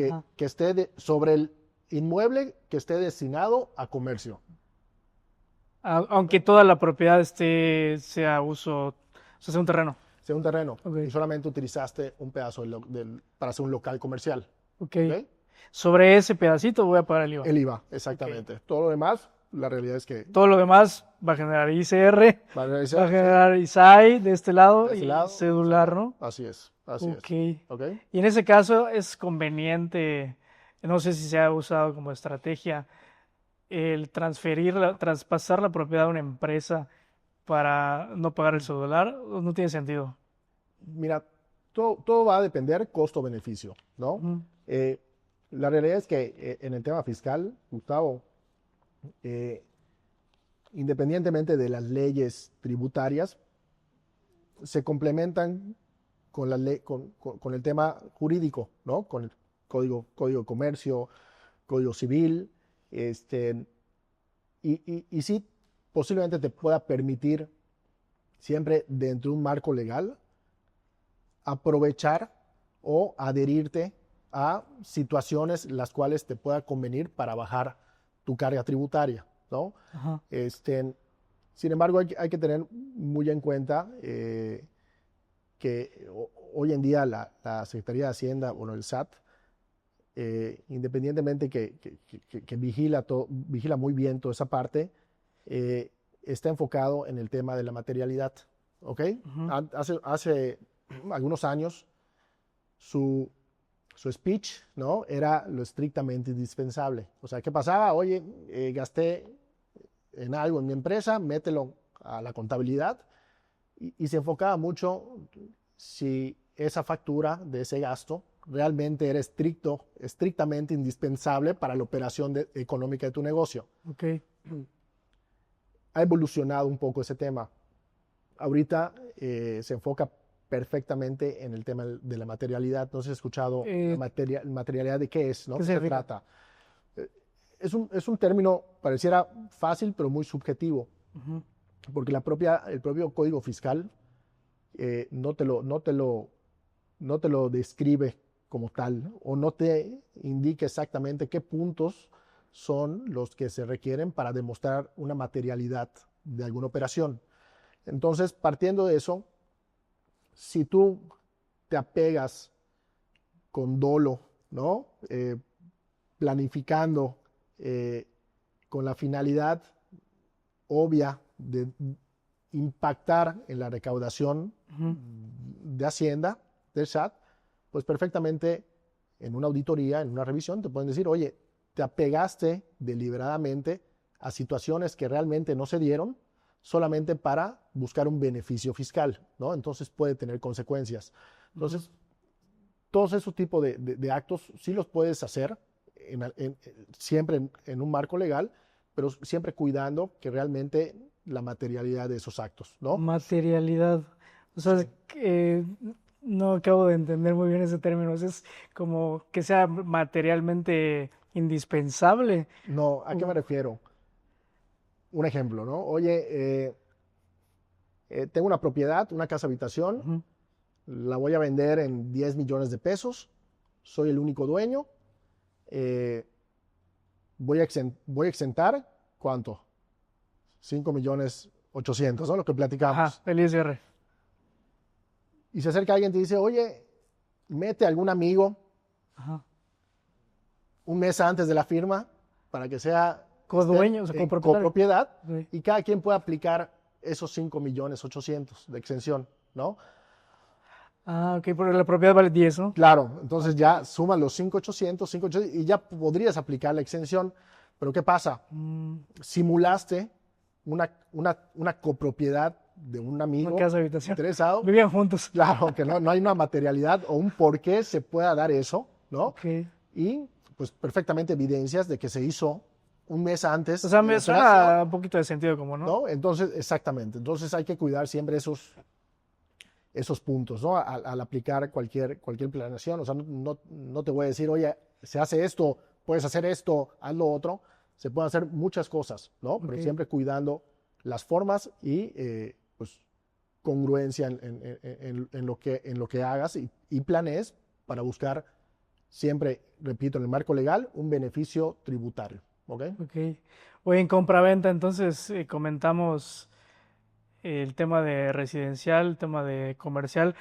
Speaker 1: Ajá.
Speaker 2: que esté sobre el inmueble que esté destinado a comercio.
Speaker 1: Aunque toda la propiedad sea uso, o sea, sea un terreno.
Speaker 2: Sea un terreno
Speaker 1: Ok.
Speaker 2: y solamente utilizaste un pedazo para hacer un local comercial.
Speaker 1: Ok.
Speaker 2: ¿Ok?
Speaker 1: Sobre ese pedacito voy a pagar el IVA.
Speaker 2: El IVA,
Speaker 1: Ok.
Speaker 2: exactamente. Todo lo demás, la realidad es que
Speaker 1: Todo lo demás va a generar ICR,
Speaker 2: va a
Speaker 1: va a
Speaker 2: realizar, sí,
Speaker 1: generar ISAI de este lado
Speaker 2: de este
Speaker 1: y
Speaker 2: lado,
Speaker 1: cedular, ¿no?
Speaker 2: así es, así
Speaker 1: Ok.
Speaker 2: es. ¿Ok?
Speaker 1: Y en ese caso es conveniente, no sé si se ha usado como estrategia, el traspasar la propiedad a una empresa para no pagar el celular, ¿o no tiene sentido?
Speaker 2: Mira, todo va a depender costo-beneficio, ¿no?
Speaker 1: Ujú.
Speaker 2: Eh, la realidad es que en el tema fiscal, Gustavo, eh, independientemente de las leyes tributarias, se complementan con, con el tema jurídico, ¿no? Con el código de comercio, código civil, este, y sí, posiblemente te pueda permitir, siempre dentro de un marco legal, aprovechar o adherirte a situaciones las cuales te pueda convenir para bajar tu carga tributaria, ¿no?
Speaker 1: Ajá.
Speaker 2: Sin embargo, hay que tener muy en cuenta que hoy en día la Secretaría de Hacienda, bueno, el SAT, independientemente que vigila muy bien toda esa parte, está enfocado en el tema de la materialidad, ¿ok?
Speaker 1: Ujú.
Speaker 2: Hace algunos años su, su speech, ¿no? Era lo estrictamente indispensable. O sea, ¿qué pasaba? Oye, gasté en algo en mi empresa, mételo a la contabilidad y se enfocaba mucho si esa factura de ese gasto realmente era estrictamente indispensable para la operación económica de tu negocio.
Speaker 1: Ok.
Speaker 2: Ha evolucionado un poco ese tema. Ahorita se enfoca perfectamente en el tema de la materialidad. No sé si has escuchado
Speaker 1: Eh,
Speaker 2: materialidad de qué es, ¿no?
Speaker 1: ¿Qué
Speaker 2: ¿Qué se
Speaker 1: significa?
Speaker 2: trata? Es un término, pareciera fácil, pero muy subjetivo,
Speaker 1: Ujú.
Speaker 2: porque el propio código fiscal no te lo describe como tal o no te indica exactamente qué puntos son los que se requieren para demostrar una materialidad de alguna operación. Entonces, partiendo de eso, si tú te apegas con dolo, ¿no? Planificando eh, con la finalidad obvia de impactar en la recaudación
Speaker 1: Ujú.
Speaker 2: de Hacienda, del SAT, pues perfectamente en una auditoría, en una revisión, te pueden decir, oye, te apegaste deliberadamente a situaciones que realmente no se dieron solamente para buscar un beneficio fiscal, ¿no? Entonces puede tener consecuencias.
Speaker 1: Ujú.
Speaker 2: Entonces, todos esos tipos de actos sí los puedes hacer siempre en un marco legal, pero siempre cuidando que realmente la materialidad de esos actos, ¿no?
Speaker 1: Materialidad. O sea,
Speaker 2: Sí.
Speaker 1: no acabo de entender muy bien ese término. Es como que sea materialmente indispensable.
Speaker 2: No, ¿a qué me
Speaker 1: Uh,
Speaker 2: refiero? Un ejemplo, ¿no? Oye, tengo una propiedad, una casa habitación,
Speaker 1: Ujú.
Speaker 2: la voy a vender en 10 millones de pesos, soy el único dueño, eh, voy a exentar, ¿cuánto? 5 millones 800, ¿no? Lo que
Speaker 1: Ajá,
Speaker 2: platicamos.
Speaker 1: el ISR.
Speaker 2: Y se acerca alguien y te dice, oye, mete a algún amigo
Speaker 1: Ajá.
Speaker 2: un mes antes de la firma para que esté
Speaker 1: Codueño, o sea,
Speaker 2: en
Speaker 1: copropietario.
Speaker 2: copropiedad
Speaker 1: Sí.
Speaker 2: y cada quien pueda aplicar esos 5 millones 800 de exención, ¿no?
Speaker 1: Ah, ok, porque la propiedad vale 10, ¿no?
Speaker 2: Claro, entonces
Speaker 1: Ok.
Speaker 2: ya suman los 5.800 y ya podrías aplicar la exención. Pero ¿qué pasa?
Speaker 1: Mm,
Speaker 2: Simulaste una copropiedad de un
Speaker 1: una
Speaker 2: amigo
Speaker 1: casa habitación.
Speaker 2: interesado.
Speaker 1: Vivían juntos.
Speaker 2: Claro, que no hay una materialidad o un por qué se pueda dar eso, ¿no?
Speaker 1: Ok.
Speaker 2: Y pues perfectamente evidencias de que se hizo un mes
Speaker 1: O
Speaker 2: antes
Speaker 1: sea,
Speaker 2: de la
Speaker 1: me
Speaker 2: operación,
Speaker 1: suena un poquito de sentido común, ¿no?
Speaker 2: ¿no? Entonces, exactamente. Entonces hay que cuidar siempre esos puntos, ¿no? Al aplicar cualquier planeación. O sea, no te voy a decir, oye, se hace esto, puedes hacer esto, haz lo otro. Se pueden hacer muchas cosas, ¿no?
Speaker 1: Ok.
Speaker 2: Pero siempre cuidando las formas y pues congruencia en lo que hagas y planees para buscar siempre, repito, en el marco legal, un beneficio tributario, ¿ok?
Speaker 1: Ok. Hoy en compraventa, entonces comentamos el tema de residencial, el tema de comercial.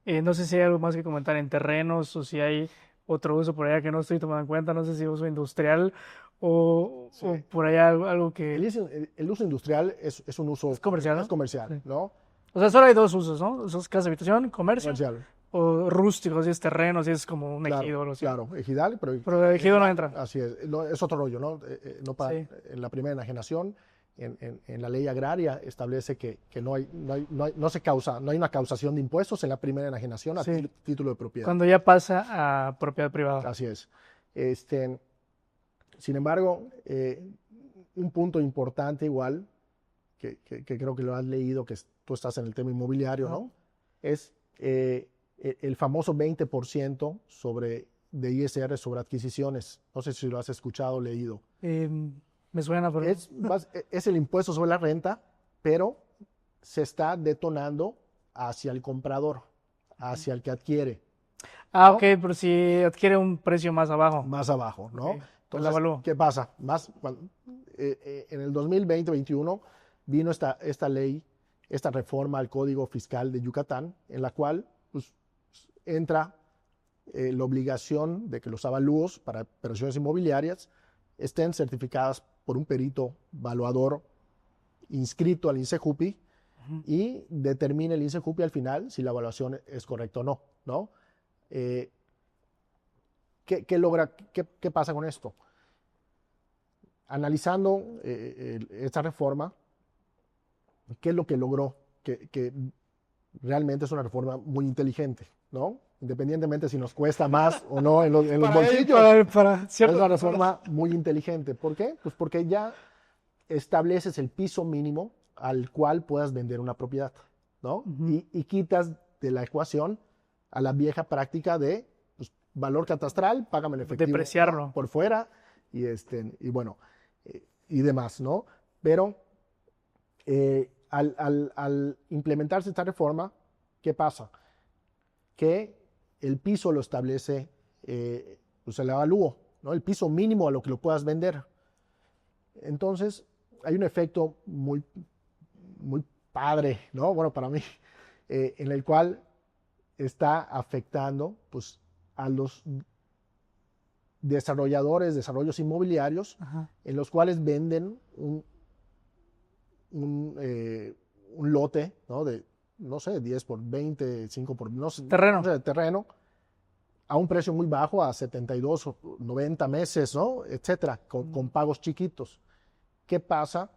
Speaker 1: No sé si hay algo más que comentar en terrenos o si hay otro uso por allá que no estoy tomando en cuenta. No sé si uso industrial
Speaker 2: Sí.
Speaker 1: o por allá algo que
Speaker 2: El uso industrial es un uso
Speaker 1: es comercial,
Speaker 2: es
Speaker 1: ¿no?
Speaker 2: comercial,
Speaker 1: Sí.
Speaker 2: ¿no?
Speaker 1: O sea, solo hay dos usos, ¿no? Esos casa habitación, comercio
Speaker 2: Comercial,
Speaker 1: o rústico, si es terreno, si es como un
Speaker 2: claro,
Speaker 1: ejido o algo así.
Speaker 2: claro, ejidal, pero
Speaker 1: Pero el ejido no entra.
Speaker 2: así es, no, es otro rollo, ¿no?
Speaker 1: Sí.
Speaker 2: En la primera enajenación, en la ley agraria establece que no se causa, no hay una causación de impuestos en la primera enajenación a
Speaker 1: Sí.
Speaker 2: título de propiedad.
Speaker 1: Cuando ya pasa a propiedad privada.
Speaker 2: Así es. Este, Sin embargo, un punto importante igual, que creo que lo has leído, tú estás en el tema inmobiliario,
Speaker 1: Ajá.
Speaker 2: ¿no? Es el famoso 20% de ISR sobre adquisiciones. No sé si lo has escuchado o leído.
Speaker 1: Me suena, pero...
Speaker 2: Es el impuesto sobre la renta, pero se está detonando hacia el comprador, hacia el que adquiere,
Speaker 1: Ah,
Speaker 2: ¿no?
Speaker 1: ok, pero si adquiere un precio más abajo.
Speaker 2: Más abajo, ¿no?
Speaker 1: Ok, pues la
Speaker 2: Entonces,
Speaker 1: evalúo.
Speaker 2: ¿qué pasa? En el 2020-21 vino esta ley, esta reforma al Código Fiscal de Yucatán, en la cual pues, entra la obligación de que los avalúos para operaciones inmobiliarias estén certificadas por un perito valuador inscrito al INSEJUPI y determine el INSEJUPI al final si la evaluación es correcta o no, ¿no? ¿Qué pasa con esto? Analizando esta reforma, ¿qué es lo que logró? Que realmente es una reforma muy inteligente, ¿no? Independientemente si nos cuesta más o no en los bolsillos.
Speaker 1: Para
Speaker 2: Es
Speaker 1: ciertas
Speaker 2: una
Speaker 1: personas.
Speaker 2: reforma muy inteligente. ¿Por qué? Pues porque ya estableces el piso mínimo al cual puedas vender una propiedad, ¿no? Y quitas de la ecuación a la vieja práctica de pues, valor catastral, págame en efectivo,
Speaker 1: Depreciarlo.
Speaker 2: ¿no? Por fuera y bueno, y demás, ¿no? Pero al implementarse esta reforma, ¿qué pasa? Que el piso lo establece, pues el avalúo, ¿no? El piso mínimo a lo que lo puedas vender. Entonces, hay un efecto muy, muy padre, ¿no? Bueno, para mí, en el cual está afectando, pues, a los desarrollos inmobiliarios,
Speaker 1: Ajá.
Speaker 2: en los cuales venden un lote, ¿no? De, no sé, 10 por 20, 5 por, no sé,
Speaker 1: Terreno.
Speaker 2: no sé, de terreno, a un precio muy bajo, a 72 o 90 meses, ¿no? Etcétera, con pagos chiquitos. ¿Qué pasa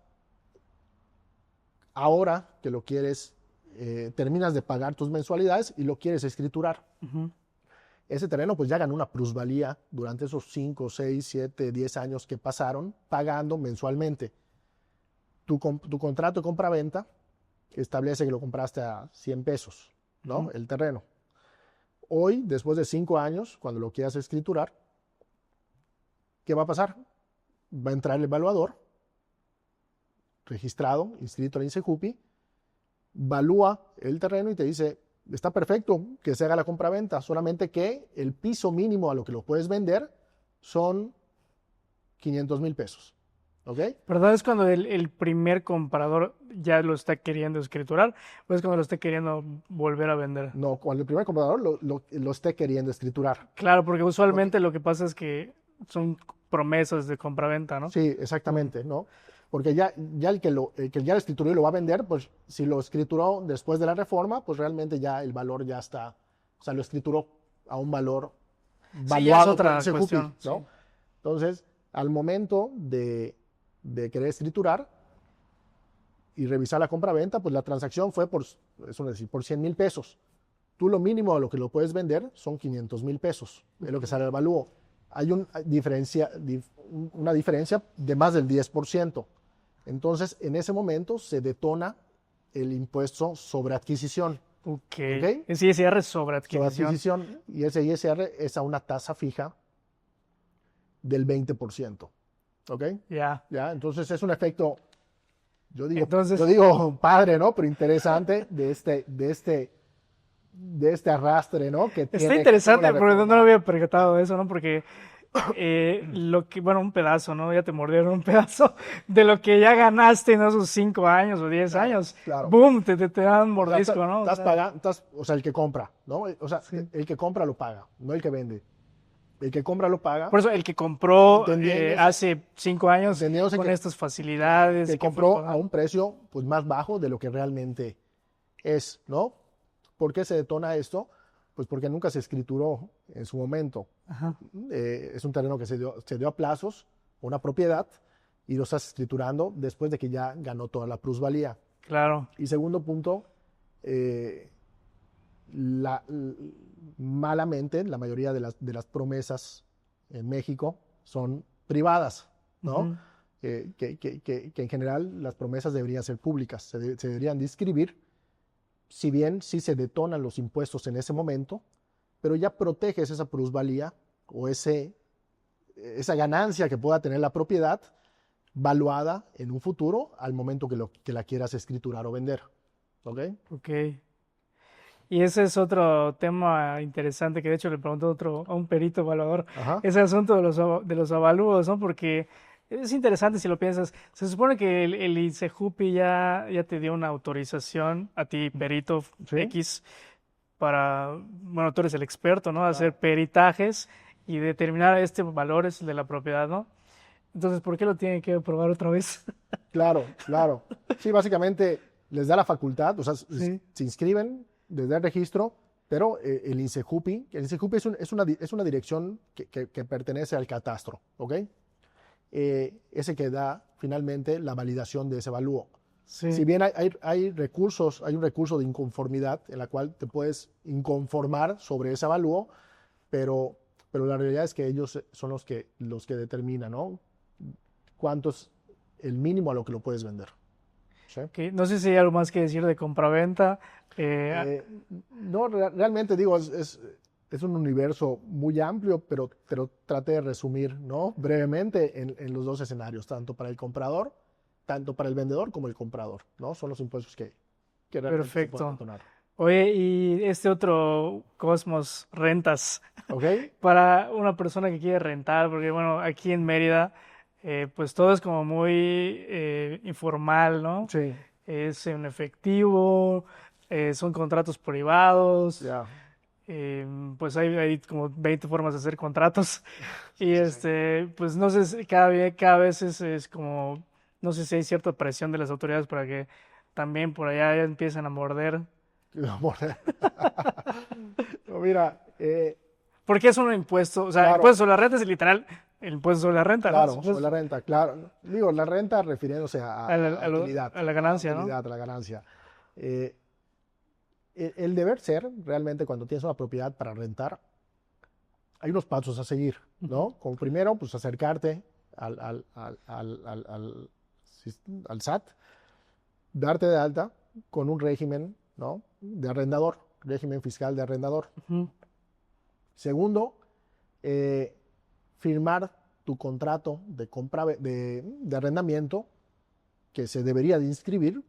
Speaker 2: ahora que lo quieres, terminas de pagar tus mensualidades y lo quieres escriturar? Ese terreno pues ya ganó una plusvalía durante esos 5, 6, 7, 10 años que pasaron pagando mensualmente. Tu contrato de compra-venta establece que lo compraste a 100 pesos, ¿no? El terreno. Hoy, después de 5 años, cuando lo quieras escriturar, ¿qué va a pasar? Va a entrar el evaluador, registrado, inscrito al INSEJUPI, valúa el terreno y te dice, está perfecto que se haga la compraventa, solamente que el piso mínimo a lo que lo puedes vender son 500,000 pesos. ¿Ok?
Speaker 1: ¿Verdad? Es cuando el primer comprador ya lo está queriendo escriturar o es cuando lo está queriendo volver a vender.
Speaker 2: No, cuando el primer comprador lo esté queriendo escriturar.
Speaker 1: Claro, porque usualmente lo que pasa es que son promesas de compraventa, ¿no?
Speaker 2: Sí, exactamente, ¿no? Porque ya el que ya lo escrituró y lo va a vender, pues si lo escrituró después de la reforma, pues realmente ya el valor ya está, o sea, lo escrituró a un valor
Speaker 1: Sí, ya es
Speaker 2: valuado
Speaker 1: otra
Speaker 2: por el CJUPI,
Speaker 1: cuestión,
Speaker 2: ¿no?
Speaker 1: sí.
Speaker 2: Entonces, al momento de querer escriturar y revisar la compra-venta, pues la transacción fue por 100,000 pesos. Tú lo mínimo a lo que lo puedes vender son 500,000 pesos, es lo que sale al valúo. Hay una diferencia de más del 10%. Entonces, en ese momento se detona el impuesto sobre adquisición.
Speaker 1: Ok.
Speaker 2: ¿Ok?
Speaker 1: Es ISR sobre
Speaker 2: Sobre
Speaker 1: adquisición.
Speaker 2: adquisición, y ese ISR es a una tasa fija del 20%. ¿Ok?
Speaker 1: Ya.
Speaker 2: ¿Ya? Entonces es un efecto,
Speaker 1: Entonces-
Speaker 2: yo digo padre, ¿no? Pero interesante de este arrastre, ¿no? Que
Speaker 1: Está
Speaker 2: tiene
Speaker 1: interesante,
Speaker 2: la
Speaker 1: pero no
Speaker 2: reforma.
Speaker 1: lo había percatado de eso, ¿no? Porque un pedazo, ¿no? Ya te mordieron un pedazo de lo que ya ganaste en esos 5 años o 10
Speaker 2: Claro,
Speaker 1: años.
Speaker 2: claro.
Speaker 1: ¡Boom! Te dan un
Speaker 2: O sea,
Speaker 1: mordisco, ¿no? O
Speaker 2: estás
Speaker 1: sea,
Speaker 2: pagando, o sea, el que compra, ¿no? O sea,
Speaker 1: sí.
Speaker 2: el que compra lo paga, no el que vende. El que compra lo paga,
Speaker 1: Por eso el que compró
Speaker 2: entendiéndose,
Speaker 1: hace 5 años
Speaker 2: entendiéndose
Speaker 1: con estas facilidades
Speaker 2: que
Speaker 1: y que fue
Speaker 2: compró a
Speaker 1: pagando.
Speaker 2: un precio pues, más bajo de lo que realmente es, ¿no? ¿Por qué se detona esto? Pues porque nunca se escrituró en su momento.
Speaker 1: Ajá,
Speaker 2: Es un terreno que se dio a plazos, una propiedad, y lo estás escriturando después de que ya ganó toda la plusvalía.
Speaker 1: claro.
Speaker 2: Y segundo punto, eh, malamente la mayoría de las promesas en México son privadas, ¿no?
Speaker 1: Ujú.
Speaker 2: Que en general las promesas deberían ser públicas, se deberían de inscribir, si bien sí se detonan los impuestos en ese momento, pero ya proteges esa plusvalía o esa ganancia que pueda tener la propiedad valuada en un futuro al momento que la quieras escriturar o vender. ¿Ok?
Speaker 1: Ok. Y ese es otro tema interesante que de hecho le pregunto a un perito evaluador,
Speaker 2: Ajá.
Speaker 1: ese asunto de los avalúos, ¿no? Porque es interesante si lo piensas. Se supone que el INSEJUPI ya te dio una autorización a ti, perito
Speaker 2: Sí.
Speaker 1: X, para, bueno, tú eres el experto, ¿no? Hacer
Speaker 2: Claro.
Speaker 1: peritajes y determinar este valor es el de la propiedad, ¿no? Entonces, ¿por qué lo tienen que probar otra vez?
Speaker 2: Claro, claro. Sí, básicamente les da la facultad, o sea,
Speaker 1: Sí.
Speaker 2: se inscriben desde el registro, pero el INSEJUPI es una dirección que pertenece al catastro, ¿ok? Ese que da finalmente la validación de ese avalúo. Si
Speaker 1: Sí.
Speaker 2: bien hay recursos, hay un recurso de inconformidad en la cual te puedes inconformar sobre ese avalúo, pero la realidad es que ellos son los que determinan, ¿no? Cuánto es el mínimo a lo que lo puedes vender. ¿Sí?
Speaker 1: Ok, no sé si hay algo más que decir de compraventa.
Speaker 2: Eh, no, realmente digo, es un universo muy amplio, pero traté de resumir, ¿no? Brevemente en los dos escenarios, tanto para el comprador, tanto para el vendedor como el comprador, ¿no? Son los impuestos que realmente se pueden
Speaker 1: Perfecto.
Speaker 2: detonar.
Speaker 1: Oye, y este otro Cosmos, rentas,
Speaker 2: ¿Ok?
Speaker 1: para una persona que quiere rentar, porque bueno, aquí en Mérida, pues todo es como muy informal, ¿no?
Speaker 2: Sí,
Speaker 1: Es en efectivo, son contratos privados,
Speaker 2: ya.
Speaker 1: eh, pues hay como 20 formas de hacer contratos. Y
Speaker 2: Sí, sí, sí.
Speaker 1: pues no sé, cada vez es como, no sé si hay cierta presión de las autoridades para que también por allá ya empiecen a morder.
Speaker 2: No, mira,
Speaker 1: Porque es un impuesto, o sea, el
Speaker 2: claro,
Speaker 1: impuesto sobre la renta es literal el impuesto sobre la renta, ¿no?
Speaker 2: claro, sobre la renta, claro. Digo, la renta refiriéndose a utilidad,
Speaker 1: A la
Speaker 2: a
Speaker 1: ganancia, ¿no?
Speaker 2: utilidad, a la ganancia. Eh, el deber ser, realmente, cuando tienes una propiedad para rentar, hay unos pasos a seguir,
Speaker 1: Ujú,
Speaker 2: ¿no? Como primero, pues acercarte al, al, al, al, al, al al SAT, darte de alta con un régimen, ¿no? De arrendador, régimen fiscal de arrendador.
Speaker 1: ujú,
Speaker 2: Segundo, eh, firmar tu contrato de compra de arrendamiento que se debería de inscribir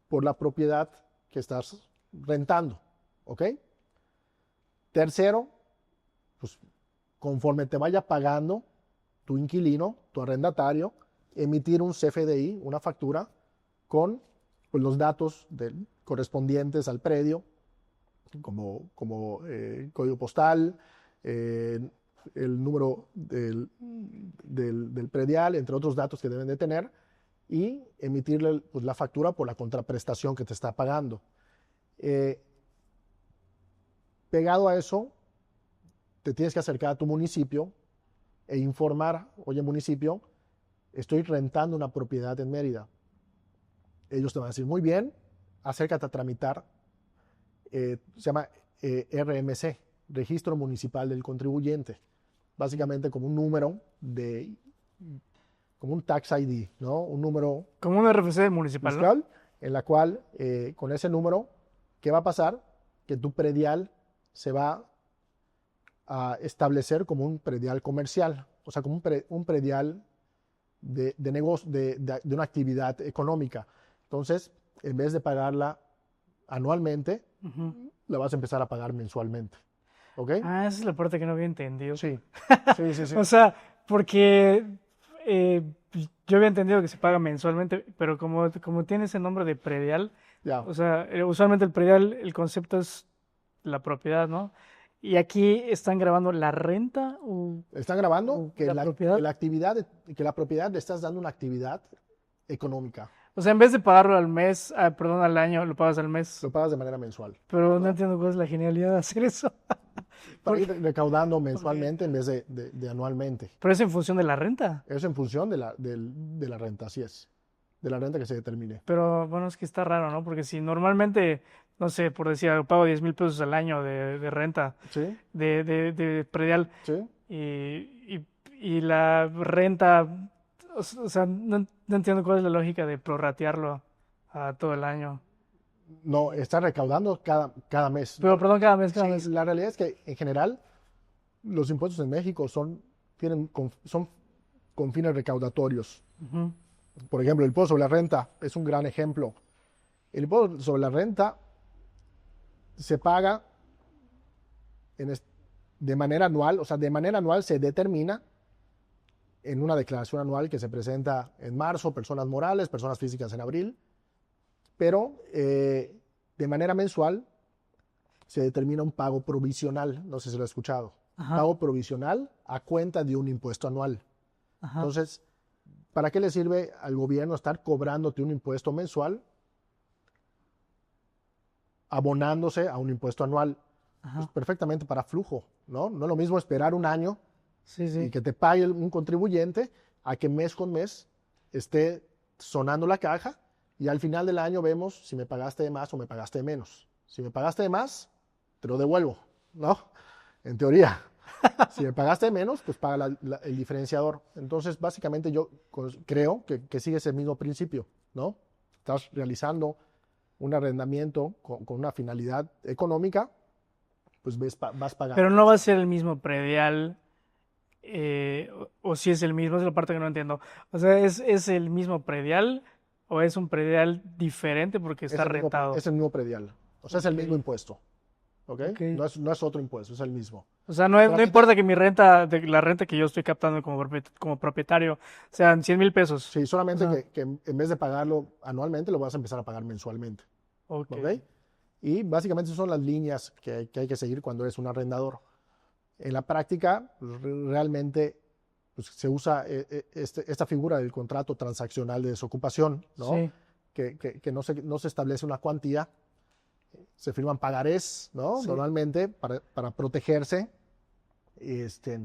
Speaker 2: por la propiedad que estás rentando, ¿ok? Tercero, pues conforme te vaya pagando tu inquilino, tu arrendatario, emitir un CFDI, una factura, con pues, los datos correspondientes al predio, como código postal, eh, el número del predial, entre otros datos que deben de tener, y emitirle pues, la factura por la contraprestación que te está pagando. Eh, Pegado a eso, te tienes que acercar a tu municipio e informar, oye municipio, estoy rentando una propiedad en Mérida. Ellos te van a decir, muy bien, acércate a tramitar, se llama RMC, Registro Municipal del Contribuyente,
Speaker 1: ujú.
Speaker 2: básicamente como un número como un tax ID, ¿no? Un número
Speaker 1: Como un RFC municipal, ¿no?
Speaker 2: fiscal en la cual con ese número, ¿qué va a pasar? Que tu predial se va a establecer como un predial comercial, o sea, como un predial de negocio, de una actividad económica. Entonces, en vez de pagarla anualmente,
Speaker 1: Ujú.
Speaker 2: la vas a empezar a pagar mensualmente. ¿ok?
Speaker 1: Esa es la parte que no había entendido.
Speaker 2: Sí, sí, sí, sí.
Speaker 1: O sea, porque yo había entendido que se paga mensualmente, pero como tiene ese nombre de predial,
Speaker 2: Ya.
Speaker 1: o sea, usualmente el predial, el concepto es la propiedad, ¿no? Y aquí están grabando la renta
Speaker 2: Están grabando
Speaker 1: o la propiedad.
Speaker 2: que la propiedad le estás dando una actividad económica.
Speaker 1: O sea, en vez de pagarlo al mes, perdón, al año, lo pagas al mes.
Speaker 2: Lo pagas de manera mensual,
Speaker 1: Pero no
Speaker 2: ¿no?
Speaker 1: entiendo cuál es la genialidad de hacer eso.
Speaker 2: Para ir
Speaker 1: Porque-
Speaker 2: recaudando
Speaker 1: ok.
Speaker 2: mensualmente en vez de anualmente.
Speaker 1: Pero es en función de la renta.
Speaker 2: Es en función de la renta, así es. De la renta que se determine.
Speaker 1: Pero bueno, es que está raro, ¿no? Porque si normalmente, no sé, por decir, pago 10,000 pesos al año de renta,
Speaker 2: ¿Sí?
Speaker 1: de predial,
Speaker 2: ¿Sí?
Speaker 1: y la renta, o sea, no entiendo cuál es la lógica de prorratearlo a todo el año.
Speaker 2: No, está recaudando cada mes.
Speaker 1: Pero perdón, cada
Speaker 2: Sí,
Speaker 1: mes.
Speaker 2: la realidad es que en general los impuestos en México son con fines recaudatorios.
Speaker 1: Ujú.
Speaker 2: Por ejemplo, el impuesto sobre la renta es un gran ejemplo. El impuesto sobre la renta se paga en es- de manera anual, o sea, de manera anual se determina en una declaración anual que se presenta en marzo, personas morales, personas físicas en abril, pero de manera mensual se determina un pago provisional, no sé si lo he escuchado,
Speaker 1: Ajá,
Speaker 2: pago provisional a cuenta de un impuesto anual.
Speaker 1: ajá,
Speaker 2: Entonces, ¿para qué le sirve al gobierno estar cobrándote un impuesto mensual, abonándose a un impuesto anual? Pues
Speaker 1: ajá.
Speaker 2: perfectamente para flujo, ¿no? No es lo mismo esperar un año
Speaker 1: Sí,
Speaker 2: y
Speaker 1: sí.
Speaker 2: que te pague un contribuyente a que mes con mes esté sonando la caja y al final del año vemos si me pagaste de más o me pagaste de menos. Si me pagaste de más, te lo devuelvo, ¿no? En teoría. Si me pagaste de menos, pues paga el diferenciador. Entonces, básicamente yo creo que sigue ese mismo principio, ¿no? Estás realizando un arrendamiento con una finalidad económica, pues vas
Speaker 1: Pero
Speaker 2: pagando
Speaker 1: no va a
Speaker 2: eso.
Speaker 1: ser el mismo predial, o si es el mismo, es la parte que no entiendo. O sea, ¿es el mismo predial o es un predial diferente porque está rentado?
Speaker 2: Es el mismo predial. O sea, es el
Speaker 1: Ok,
Speaker 2: mismo impuesto. ¿Ok?
Speaker 1: ok.
Speaker 2: No es otro impuesto, es el mismo.
Speaker 1: O sea, no
Speaker 2: Solamente,
Speaker 1: importa que mi renta, la renta que yo estoy captando como propietario, sean 100,000 pesos.
Speaker 2: sí,
Speaker 1: O
Speaker 2: solamente
Speaker 1: sea,
Speaker 2: que en vez de pagarlo anualmente, lo vas a empezar a pagar mensualmente.
Speaker 1: ok.
Speaker 2: ¿Ok? Y básicamente son las líneas que hay que seguir cuando eres un arrendador. En la práctica, pues, realmente pues, se usa esta figura del contrato transaccional de desocupación, ¿no?
Speaker 1: Sí,
Speaker 2: Que no se establece una cuantía, se firman pagarés, ¿no?
Speaker 1: sí.
Speaker 2: Normalmente para protegerse. Este,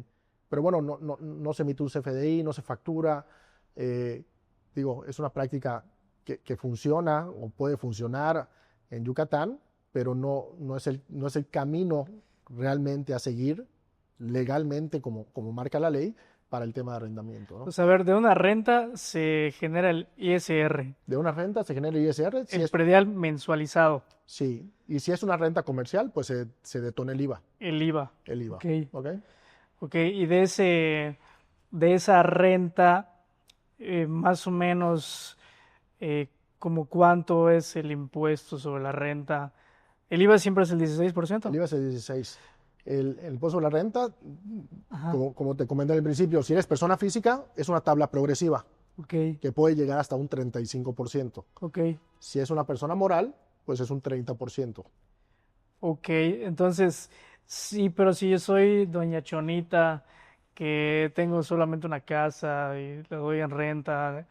Speaker 2: pero bueno, no se emite un CFDI, no se factura. eh, Digo, es una práctica que funciona o puede funcionar en Yucatán, pero no es el camino realmente a seguir legalmente como marca la ley para el tema de arrendamiento, ¿no?
Speaker 1: Pues a ver, de una renta se genera el ISR,
Speaker 2: De una renta se genera ISR,
Speaker 1: el predial mensualizado,
Speaker 2: sí, y si es una renta comercial, pues se detona
Speaker 1: el IVA.
Speaker 2: el IVA,
Speaker 1: Ok,
Speaker 2: ¿ok?
Speaker 1: ok. Y de esa renta, más o menos, como cuánto es el impuesto sobre la renta. El IVA siempre es el
Speaker 2: El
Speaker 1: 16%.
Speaker 2: IVA es el 16. El impuesto sobre la renta,
Speaker 1: Ajá,
Speaker 2: como te comenté al principio, si eres persona física, es una tabla progresiva
Speaker 1: ok,
Speaker 2: que puede llegar hasta un 35%.
Speaker 1: ok,
Speaker 2: Si es una persona moral, pues es un 30%.
Speaker 1: ok. Entonces, sí, pero si yo soy doña Chonita, que tengo solamente una casa y le doy en renta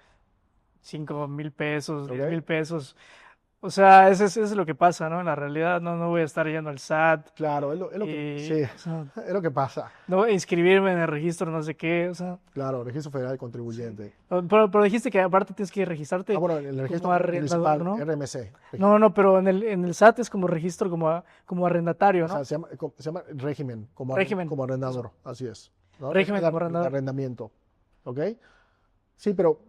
Speaker 1: 5,000 pesos,
Speaker 2: ¿Ok?
Speaker 1: 10,000 pesos. O sea, eso es lo que pasa, ¿no? En la realidad no voy a estar yendo al SAT
Speaker 2: Claro, sí,
Speaker 1: o sea,
Speaker 2: es lo que pasa.
Speaker 1: no voy a inscribirme en el registro no sé qué, o sea,
Speaker 2: Claro, Registro Federal del
Speaker 1: sí.
Speaker 2: Contribuyente.
Speaker 1: Pero dijiste que aparte tienes que registrarte
Speaker 2: Bueno, en el
Speaker 1: como
Speaker 2: registro
Speaker 1: arrendador,
Speaker 2: municipal,
Speaker 1: ¿no?
Speaker 2: RMC.
Speaker 1: No, pero en el SAT es como registro como arrendatario,
Speaker 2: O sea,
Speaker 1: ¿no?
Speaker 2: se llama régimen
Speaker 1: Régimen,
Speaker 2: como
Speaker 1: eso.
Speaker 2: arrendador, así es, ¿no?
Speaker 1: Régimen
Speaker 2: Régimen
Speaker 1: como
Speaker 2: de
Speaker 1: arrendador.
Speaker 2: arrendamiento, ¿ok? Sí, pero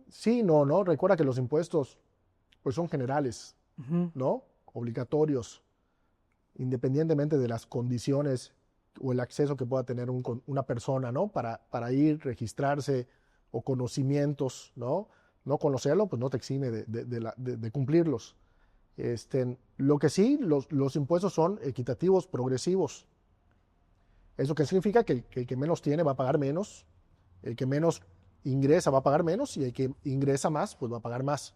Speaker 2: sí, no. Recuerda que los impuestos, pues son generales,
Speaker 1: Ujú.
Speaker 2: ¿no? Obligatorios, independientemente de las condiciones o el acceso que pueda tener una persona, ¿no? Para ir, registrarse o conocimientos, ¿no? No conocerlo, pues no te exime de cumplirlos. Lo que sí, los impuestos son equitativos, progresivos, ¿Eso qué significa? Que el que menos tiene va a pagar menos, el que menos ingresa va a pagar menos y el que ingresa más, pues va a pagar más.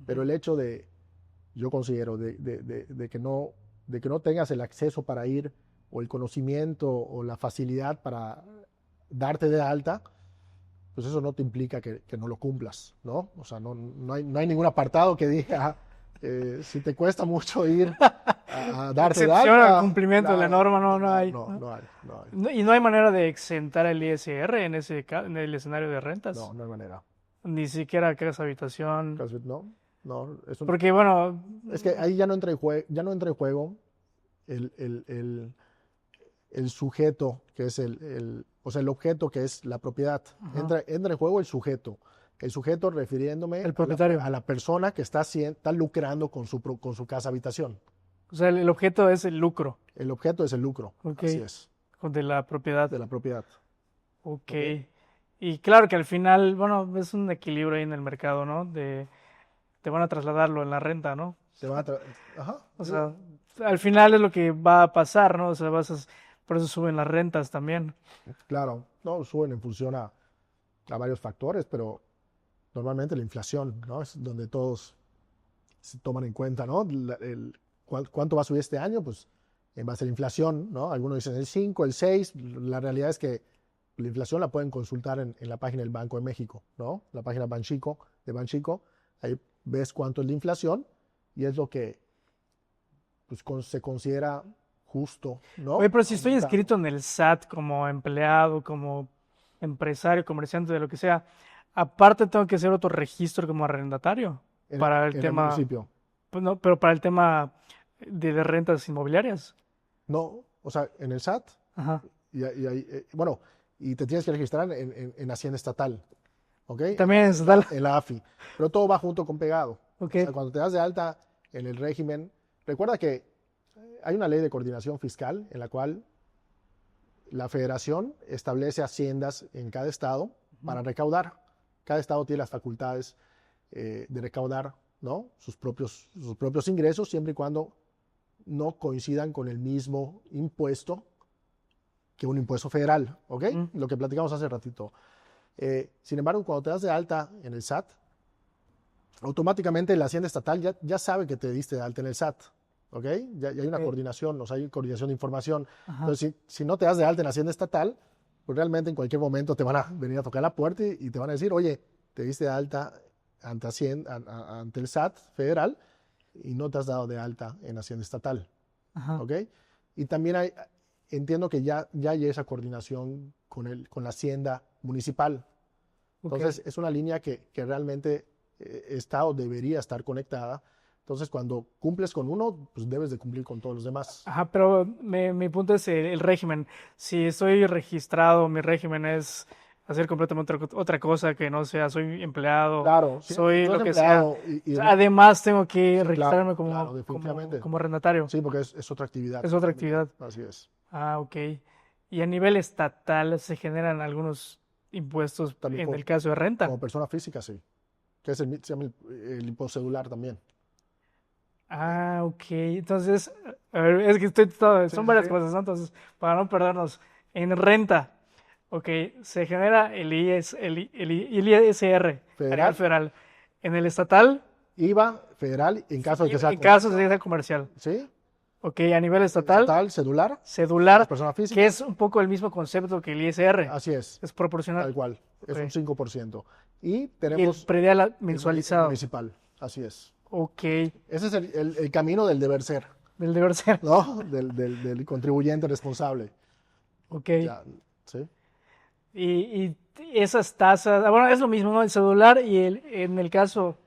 Speaker 2: Pero el hecho yo considero, de que no tengas el acceso para ir, o el conocimiento, o la facilidad para darte de alta, pues eso no te implica que no lo cumplas, ¿no? O sea, no hay ningún apartado que diga, si te cuesta mucho ir a darte de
Speaker 1: Excepción
Speaker 2: alta.
Speaker 1: al cumplimiento de la norma, no hay.
Speaker 2: No hay.
Speaker 1: Y no hay manera de exentar el ISR en en el escenario de rentas.
Speaker 2: No hay manera.
Speaker 1: Ni siquiera casa habitación.
Speaker 2: No,
Speaker 1: Porque bueno,
Speaker 2: es que ahí ya no entra en juego el sujeto, que es o sea, el objeto, que es la propiedad. Entra en juego el sujeto. El sujeto refiriéndome
Speaker 1: el propietario.
Speaker 2: a la persona que está lucrando con su casa habitación.
Speaker 1: O sea, el objeto es el lucro.
Speaker 2: El objeto es el lucro.
Speaker 1: Okay.
Speaker 2: Así es.
Speaker 1: De la propiedad.
Speaker 2: De la propiedad.
Speaker 1: Ok. Y claro que al final, bueno, es un equilibrio ahí en el mercado, ¿no? Te van a trasladarlo en la renta, ¿no?
Speaker 2: Ajá.
Speaker 1: O sea, al final es lo que va a pasar, ¿no? O sea, por eso suben las rentas también.
Speaker 2: Claro, no, suben en función a varios factores, pero normalmente la inflación, ¿no? Es donde todos se toman en cuenta, ¿no? ¿Cuánto va a subir este año? Pues en base a la inflación, ¿no? Algunos dicen el 5, el 6. La realidad es que la inflación la pueden consultar en la página del Banco de México, ¿no? La página de Banxico. Ahí ves cuánto es la inflación y es lo que pues, se considera justo, ¿no?
Speaker 1: Oye, pero si estoy inscrito en el SAT como empleado, como empresario, comerciante, de lo que sea, aparte tengo que hacer otro registro como arrendatario para el tema.
Speaker 2: El municipio.
Speaker 1: Pues no, pero para el tema de rentas inmobiliarias.
Speaker 2: No, o sea, en el SAT.
Speaker 1: Ajá.
Speaker 2: Bueno, y te tienes que registrar en Hacienda Estatal, ¿ok?
Speaker 1: También en estatal.
Speaker 2: En la AFI. Pero todo va junto con pegado.
Speaker 1: Okay.
Speaker 2: O sea, cuando te das de alta en el régimen, recuerda que hay una ley de coordinación fiscal en la cual la federación establece haciendas en cada estado para recaudar. Cada estado tiene las facultades de recaudar, ¿no? sus propios ingresos, siempre y cuando no coincidan con el mismo impuesto que un impuesto federal, ¿ok? Lo que platicamos hace ratito. Sin embargo, cuando te das de alta en el SAT, automáticamente la Hacienda Estatal ya sabe que te diste de alta en el SAT, ¿ok? Ya hay una coordinación, o sea, hay coordinación de información. Ajá. Entonces, si no te das de alta en Hacienda Estatal, pues realmente en cualquier momento te van a venir a tocar la puerta y te van a decir, oye, te diste de alta ante el SAT federal y no te has dado de alta en Hacienda Estatal, ¿ok? Y también entiendo que ya hay esa coordinación con la Hacienda Municipal. Entonces, es una línea que realmente está o debería estar conectada. Entonces, cuando cumples con uno, pues debes de cumplir con todos los demás.
Speaker 1: Ajá, pero mi punto es el régimen. Si estoy registrado, mi régimen es hacer completamente otra cosa que no sea, soy empleado,
Speaker 2: claro,
Speaker 1: soy lo que sea. Además, tengo que registrarme como arrendatario.
Speaker 2: Sí, porque es otra actividad.
Speaker 1: Es otra actividad.
Speaker 2: Así es.
Speaker 1: Ah, ok. Y a nivel estatal se generan algunos impuestos también en el caso de renta.
Speaker 2: Como persona física, sí. Que se llama el impuesto cedular también.
Speaker 1: Ah, ok. Entonces, a ver, es que son varias cosas, ¿no? Entonces, para no perdernos, en renta, ok, se genera el ISR federal. En el estatal,
Speaker 2: IVA federal en caso de que sea
Speaker 1: comercial.
Speaker 2: Sí.
Speaker 1: Ok, a nivel estatal,
Speaker 2: cedular, persona física,
Speaker 1: que es un poco el mismo concepto que el ISR.
Speaker 2: Así es.
Speaker 1: Es proporcional.
Speaker 2: Tal cual, es un 5%. Y tenemos
Speaker 1: el predial mensualizado.
Speaker 2: El municipal, así es.
Speaker 1: Ok.
Speaker 2: Ese es el camino del deber ser.
Speaker 1: Del deber ser.
Speaker 2: ¿No? Del contribuyente responsable.
Speaker 1: Ok.
Speaker 2: Ya, ¿sí?
Speaker 1: Y esas tasas, bueno, es lo mismo, ¿no? El celular y en el caso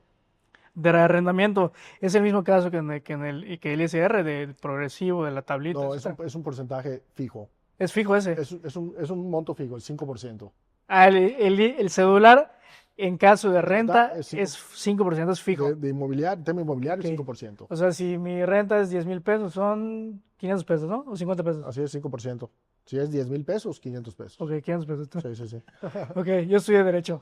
Speaker 1: de arrendamiento, es el mismo caso que el ISR de progresivo, de la tablita.
Speaker 2: No, es un porcentaje fijo.
Speaker 1: ¿Es fijo ese?
Speaker 2: Es un monto fijo, el 5%.
Speaker 1: Ah, el celular en caso de renta es 5%, es fijo.
Speaker 2: De tema inmobiliario, okay. 5%.
Speaker 1: O sea, si mi renta es 10,000 pesos, son 500 pesos, ¿no? O 50 pesos.
Speaker 2: Así es, 5%. Si es 10,000 pesos, 500 pesos.
Speaker 1: Ok, 500 pesos.
Speaker 2: Sí.
Speaker 1: Ok, yo estudié Derecho.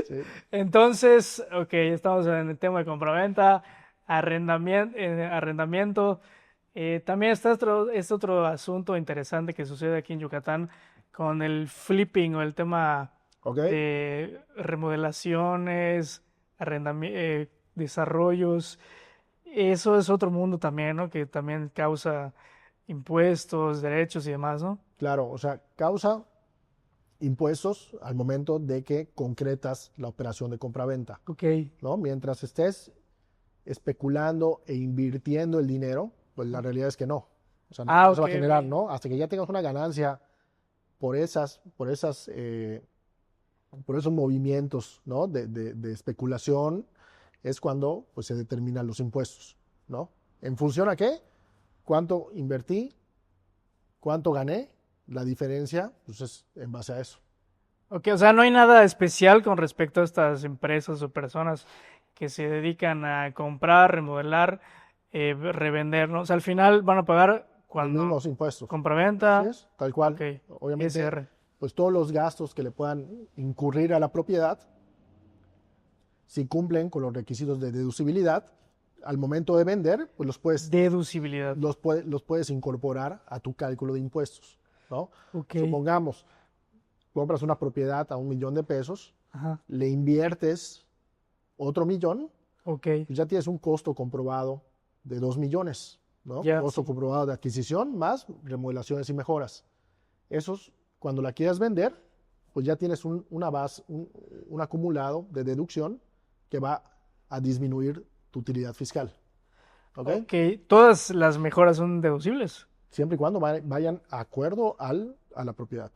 Speaker 2: Sí.
Speaker 1: Entonces, ok, estamos en el tema de compraventa, arrendamiento. También está este otro asunto interesante que sucede aquí en Yucatán con el flipping o el tema
Speaker 2: ¿Ok?
Speaker 1: de remodelaciones, desarrollos. Eso es otro mundo también, ¿no? Que también causa impuestos, derechos y demás, ¿no?
Speaker 2: Claro, o sea, causa impuestos al momento de que concretas la operación de compraventa,
Speaker 1: Ok,
Speaker 2: ¿no? Mientras estés especulando e invirtiendo el dinero, pues la realidad es que no. O sea, no se
Speaker 1: ok,
Speaker 2: va a generar,
Speaker 1: ok.
Speaker 2: ¿no? Hasta que ya tengas una ganancia por por esos movimientos, ¿no? De especulación, es cuando pues, se determinan los impuestos, ¿no? ¿En función a qué? ¿Cuánto invertí? ¿Cuánto gané? La diferencia, pues es en base a eso.
Speaker 1: Ok, o sea, no hay nada especial con respecto a estas empresas o personas que se dedican a comprar, remodelar, revender, ¿no? O sea, al final van a pagar
Speaker 2: Los
Speaker 1: cuando
Speaker 2: mismos impuestos. Así
Speaker 1: compraventa,
Speaker 2: es, tal
Speaker 1: ok,
Speaker 2: cual. Obviamente,
Speaker 1: ISR.
Speaker 2: pues todos los gastos que le puedan incurrir a la propiedad, si cumplen con los requisitos de deducibilidad, al momento de vender, pues
Speaker 1: Deducibilidad.
Speaker 2: los puedes incorporar a tu cálculo de impuestos, ¿no?
Speaker 1: Ok,
Speaker 2: Supongamos, compras una propiedad a 1 millón de pesos,
Speaker 1: ajá,
Speaker 2: le inviertes otro millón,
Speaker 1: ok,
Speaker 2: pues ya tienes un costo comprobado de 2 millones, ¿no?
Speaker 1: ya,
Speaker 2: Costo
Speaker 1: sí.
Speaker 2: comprobado de adquisición más remodelaciones y mejoras. Esos, cuando la quieras vender, pues ya tienes un acumulado de deducción que va a disminuir tu utilidad fiscal, ¿ok?
Speaker 1: Ok, todas las mejoras son deducibles.
Speaker 2: Siempre y cuando vayan a acuerdo a la propiedad,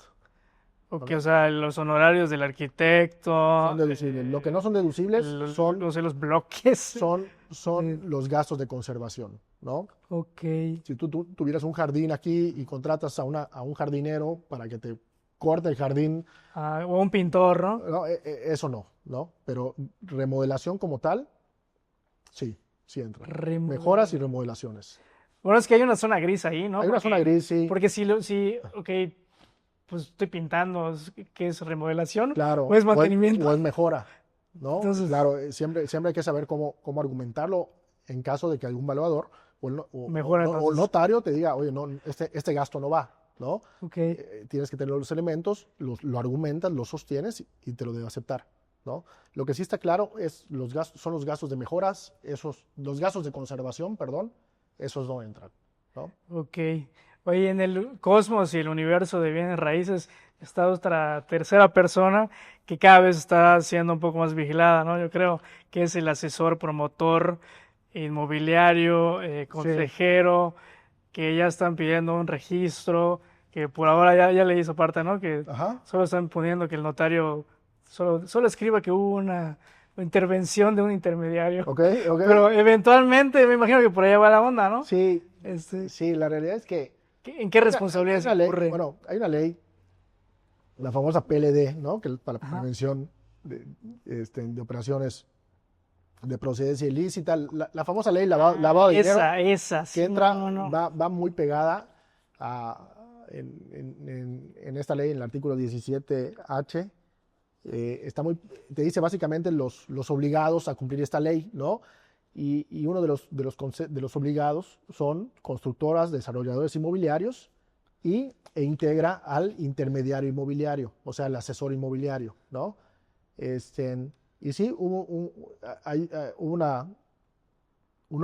Speaker 1: Ok,
Speaker 2: ¿ok?
Speaker 1: o sea, los honorarios del
Speaker 2: Son
Speaker 1: arquitecto,
Speaker 2: deducibles. Lo que no son deducibles
Speaker 1: no sé, los bloques.
Speaker 2: son
Speaker 1: de-
Speaker 2: los gastos de conservación, ¿no?
Speaker 1: Ok,
Speaker 2: Si tú tuvieras un jardín aquí y contratas a un jardinero para que te corte el jardín,
Speaker 1: o un pintor, ¿no?
Speaker 2: no, eso no, ¿no? Pero remodelación como tal, sí, sí entra. Mejoras y
Speaker 1: Remodelar.
Speaker 2: remodelaciones.
Speaker 1: Bueno, es que hay una zona gris ahí, ¿no?
Speaker 2: Hay una zona gris, sí,
Speaker 1: Porque si, ok, pues estoy pintando, ¿qué es remodelación o
Speaker 2: claro,
Speaker 1: es mantenimiento?
Speaker 2: o es mejora, ¿no?
Speaker 1: Entonces,
Speaker 2: Claro, siempre hay que saber cómo argumentarlo en caso de que algún evaluador
Speaker 1: mejora
Speaker 2: o el
Speaker 1: entonces.
Speaker 2: notario te diga, oye, no, este gasto no va, ¿no?
Speaker 1: Ok,
Speaker 2: Tienes que tener los elementos, lo argumentas, lo sostienes y te lo debe aceptar, ¿no? Lo que sí está claro es son los gastos de mejoras, los gastos de conservación, perdón, esos no entran, ¿no?
Speaker 1: ok. Oye, en el cosmos y el universo de bienes raíces está otra tercera persona que cada vez está siendo un poco más vigilada, ¿no? Yo creo que es el asesor promotor inmobiliario,
Speaker 2: Sí,
Speaker 1: consejero, que ya están pidiendo un registro, que por ahora ya le hizo parte, ¿no? Que
Speaker 2: ajá,
Speaker 1: solo están poniendo que el notario solo escriba que hubo una intervención de un intermediario.
Speaker 2: ok, ok,
Speaker 1: Pero eventualmente me imagino que por allá va la onda, ¿no?
Speaker 2: sí,
Speaker 1: Este,
Speaker 2: sí, la realidad es que
Speaker 1: ¿en qué
Speaker 2: hay
Speaker 1: responsabilidades
Speaker 2: una ley,
Speaker 1: incurre?
Speaker 2: bueno, hay una ley, la famosa PLD, ¿no? Que es para la
Speaker 1: Ajá.
Speaker 2: prevención de operaciones de procedencia ilícita, la famosa ley lavado de dinero,
Speaker 1: Esa,
Speaker 2: que
Speaker 1: sí, no,
Speaker 2: entra,
Speaker 1: no, no.
Speaker 2: va muy pegada en esta ley, en el artículo 17H, te dice básicamente los obligados a cumplir esta ley, ¿no? Y uno de los obligados son constructoras, desarrolladores inmobiliarios e integra al intermediario inmobiliario, o sea, el asesor inmobiliario, ¿no? Y sí, hubo una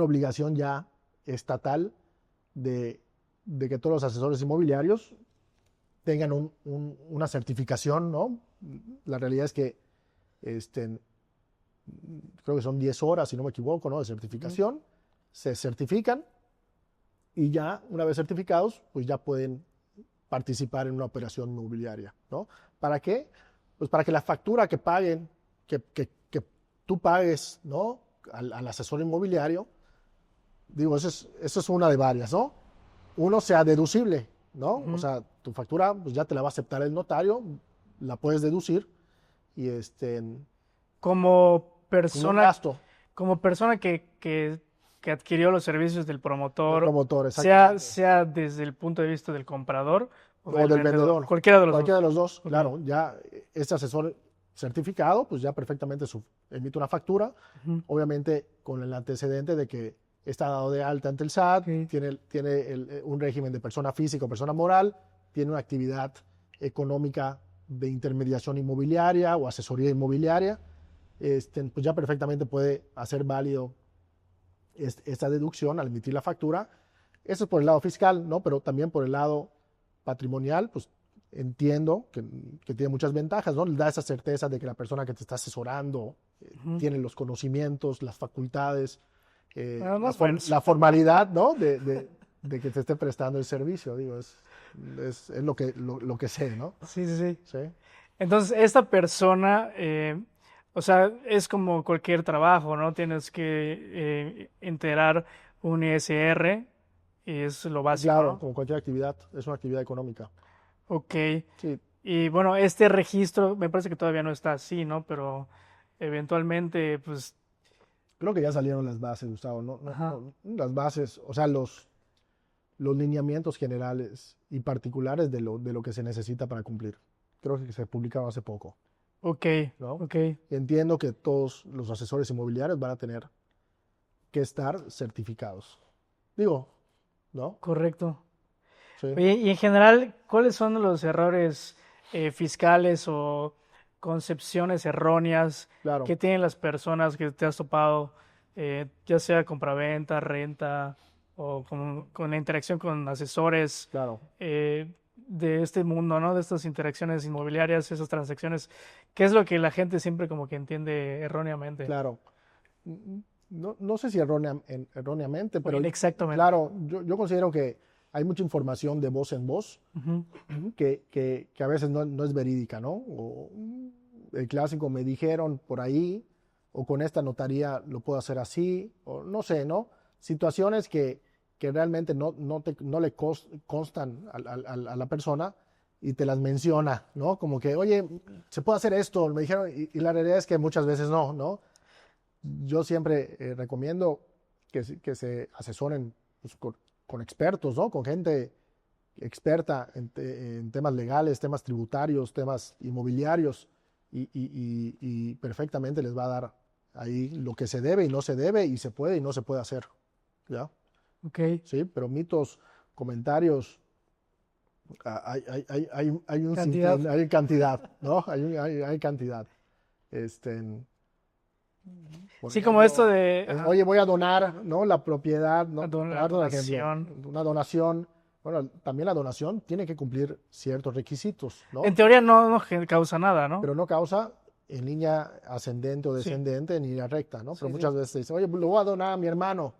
Speaker 2: obligación ya estatal de, de que todos los asesores inmobiliarios tengan una certificación, ¿no? La realidad es que este, creo que son 10 horas, si no me equivoco, ¿no? De
Speaker 1: Ujú.
Speaker 2: certificación, se certifican y ya, una vez certificados, pues ya pueden participar en una operación inmobiliaria, ¿no? ¿Para qué? Pues para que la factura que paguen, que tú pagues, ¿no? Al asesor inmobiliario, digo, eso es una de varias, ¿no? Uno sea deducible, ¿no? O
Speaker 1: Ujú.
Speaker 2: sea, tu factura pues ya te la va a aceptar el notario, la puedes deducir y
Speaker 1: Como
Speaker 2: como un
Speaker 1: persona,
Speaker 2: gasto
Speaker 1: como persona que adquirió los servicios del
Speaker 2: del
Speaker 1: promotor,
Speaker 2: promotor,
Speaker 1: sea,
Speaker 2: exactamente.
Speaker 1: sea desde el punto de vista del comprador o
Speaker 2: O
Speaker 1: del
Speaker 2: del
Speaker 1: vendedor,
Speaker 2: vendedor,
Speaker 1: cualquiera de los
Speaker 2: cualquiera
Speaker 1: dos.
Speaker 2: de los dos,
Speaker 1: Ok.
Speaker 2: claro, ya este asesor certificado, pues ya perfectamente emite una factura,
Speaker 1: Ujú.
Speaker 2: obviamente con el antecedente de que está dado de alta ante el SAT,
Speaker 1: Ok.
Speaker 2: tiene un régimen de persona física o persona moral, tiene una actividad económica de intermediación inmobiliaria o asesoría inmobiliaria, pues ya perfectamente puede hacer válido esta deducción al emitir la factura. Eso es por el lado fiscal, ¿no? Pero también por el lado patrimonial, pues entiendo que tiene muchas ventajas, ¿no? Le da esa certeza de que la persona que te está asesorando tiene los conocimientos, las facultades,
Speaker 1: Más buenos.
Speaker 2: la formalidad, ¿no? De que te esté prestando el servicio, digo, es lo que sé, ¿no?
Speaker 1: Sí, sí, sí.
Speaker 2: Sí,
Speaker 1: Entonces, esta persona, o sea, es como cualquier trabajo, ¿no? Tienes que integrar un ISR y es lo básico,
Speaker 2: claro,
Speaker 1: ¿no?
Speaker 2: como cualquier actividad, es una actividad económica.
Speaker 1: Ok.
Speaker 2: Sí,
Speaker 1: Y bueno, este registro me parece que todavía no está así, ¿no? Pero eventualmente, pues,
Speaker 2: creo que ya salieron las bases, Gustavo,
Speaker 1: ajá,
Speaker 2: las bases, o sea, los lineamientos generales y particulares de lo que se necesita para cumplir. Creo que se publicaron hace poco,
Speaker 1: ok,
Speaker 2: ¿no?
Speaker 1: ok,
Speaker 2: Entiendo que todos los asesores inmobiliarios van a tener que estar certificados. Digo, ¿no?
Speaker 1: correcto.
Speaker 2: Sí,
Speaker 1: Oye, y en general, ¿cuáles son los errores fiscales o concepciones erróneas
Speaker 2: claro,
Speaker 1: que tienen las personas que te has topado, ya sea compraventa, renta o con la interacción con asesores
Speaker 2: claro,
Speaker 1: de este mundo, ¿no? De estas interacciones inmobiliarias, esas transacciones? ¿Qué es lo que la gente siempre como que entiende erróneamente
Speaker 2: claro. No sé si erróneamente,
Speaker 1: o
Speaker 2: pero
Speaker 1: inexactamente?
Speaker 2: claro, yo considero que hay mucha información de voz en voz
Speaker 1: Ujú.
Speaker 2: que a veces no es verídica, ¿no? O el clásico me dijeron por ahí, o con esta notaría lo puedo hacer así, o no sé, ¿no? Situaciones que realmente no le constan a la persona y te las menciona, ¿no? Como que, oye, se puede hacer esto, me dijeron, y la realidad es que muchas veces no, ¿no? Yo siempre recomiendo que se asesoren pues, con expertos, ¿no? Con gente experta en temas legales, temas tributarios, temas inmobiliarios y perfectamente les va a dar ahí lo que se debe y no se debe y se puede y no se puede hacer, ¿ya?
Speaker 1: Ok,
Speaker 2: Sí, pero mitos, comentarios, hay un
Speaker 1: cantidad.
Speaker 2: sinfín, hay cantidad, ¿no? Hay cantidad. Este, por
Speaker 1: Sí, como esto
Speaker 2: ejemplo,
Speaker 1: de ajá,
Speaker 2: oye, voy a donar, ¿no? La propiedad,
Speaker 1: la
Speaker 2: ¿no? Para
Speaker 1: la
Speaker 2: darte un ejemplo,
Speaker 1: donación.
Speaker 2: una donación, bueno, también la donación tiene que cumplir ciertos requisitos,
Speaker 1: En
Speaker 2: ¿no?
Speaker 1: teoría no causa nada, ¿no?
Speaker 2: Pero no causa en línea ascendente o
Speaker 1: Sí,
Speaker 2: descendente en línea recta, ¿no? Pero
Speaker 1: sí, sí.
Speaker 2: muchas veces dice, oye, lo voy a donar a mi hermano,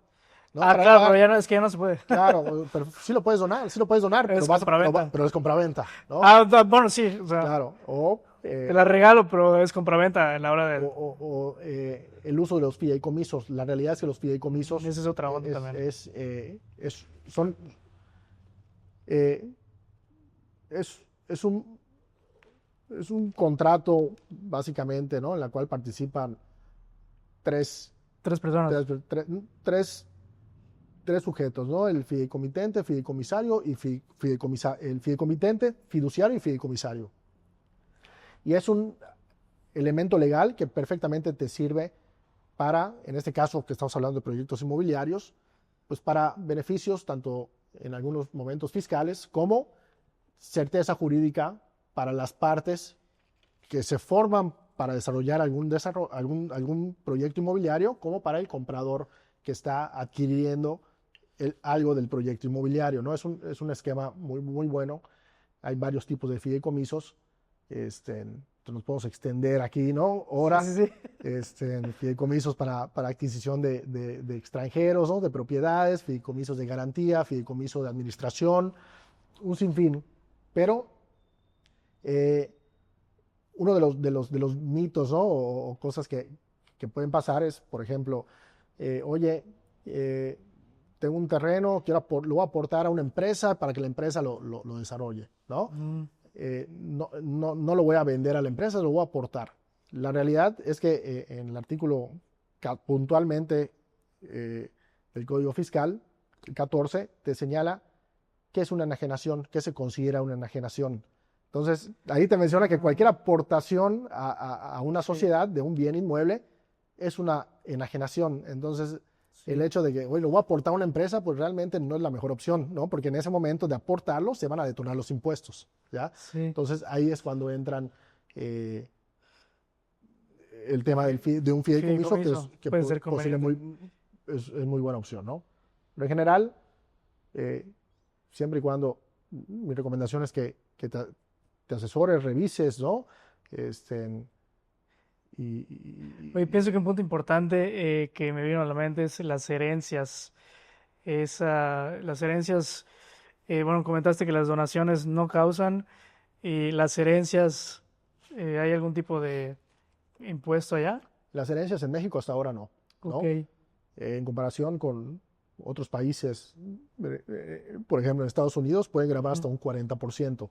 Speaker 2: ¿no?
Speaker 1: Ah,
Speaker 2: Para
Speaker 1: claro, pero
Speaker 2: pagar,
Speaker 1: ya no, es que ya no se puede.
Speaker 2: claro, pero sí lo puedes donar,
Speaker 1: Es compraventa.
Speaker 2: pero es compraventa, ¿no?
Speaker 1: Ah, bueno, sí, o sea,
Speaker 2: Claro, o
Speaker 1: te la regalo, pero es compraventa en la hora de...
Speaker 2: el uso de los fideicomisos. La realidad es que los fideicomisos
Speaker 1: Esa es otra onda también.
Speaker 2: son, eh, es es un contrato básicamente, ¿no? En la cual participan tres,
Speaker 1: Tres personas.
Speaker 2: tres, tres, tres- tres sujetos, ¿no? El fideicomitente, fideicomisario y el fideicomitente, fiduciario y fideicomisario. Y es un elemento legal que perfectamente te sirve para, en este caso que estamos hablando de proyectos inmobiliarios, pues para beneficios tanto en algunos momentos fiscales como certeza jurídica para las partes que se forman para desarrollar algún proyecto inmobiliario, como para el comprador que está adquiriendo algo del proyecto inmobiliario, ¿no? Es un esquema muy bueno. Hay varios tipos de fideicomisos. Nos podemos extender aquí, ¿no?
Speaker 1: Sí,
Speaker 2: Horas.
Speaker 1: sí, sí.
Speaker 2: Fideicomisos para adquisición de extranjeros, ¿no? De propiedades, fideicomisos de garantía, fideicomiso de administración, un sinfín. Pero eh, uno de los mitos, ¿no? O cosas que pueden pasar es, por ejemplo, oye, eh, tengo un terreno, lo voy a aportar a una empresa para que la empresa lo desarrolle, ¿no?
Speaker 1: Mm,
Speaker 2: No lo voy a vender a la empresa, lo voy a aportar. La realidad es que en el artículo puntualmente del Código Fiscal, el 14, te señala qué es una enajenación, qué se considera una enajenación. Entonces, ahí te menciona que cualquier aportación a una
Speaker 1: sí,
Speaker 2: sociedad de un bien inmueble es una enajenación. Entonces, el hecho de que, oye, lo voy a aportar a una empresa, pues realmente no es la mejor opción, ¿no? Porque en ese momento de aportarlo se van a detonar los impuestos, ¿ya?
Speaker 1: Sí.
Speaker 2: Entonces ahí es cuando entran el tema de un fideicomiso,
Speaker 1: Fideicomiso.
Speaker 2: que
Speaker 1: Puede ser
Speaker 2: posible
Speaker 1: conveniente.
Speaker 2: es muy buena opción, ¿no? Pero en general, eh, siempre y cuando, mi recomendación es que te asesores, revises, ¿no? Este,
Speaker 1: Oye,
Speaker 2: y
Speaker 1: pienso que un punto importante que me vino a la mente es las herencias. Las herencias, bueno, comentaste que las donaciones no causan y las herencias, ¿hay algún tipo de impuesto allá?
Speaker 2: las herencias en México hasta ahora no,
Speaker 1: Ok,
Speaker 2: ¿no? En comparación con otros países, por ejemplo, en Estados Unidos pueden grabar
Speaker 1: ujú,
Speaker 2: hasta un 40%,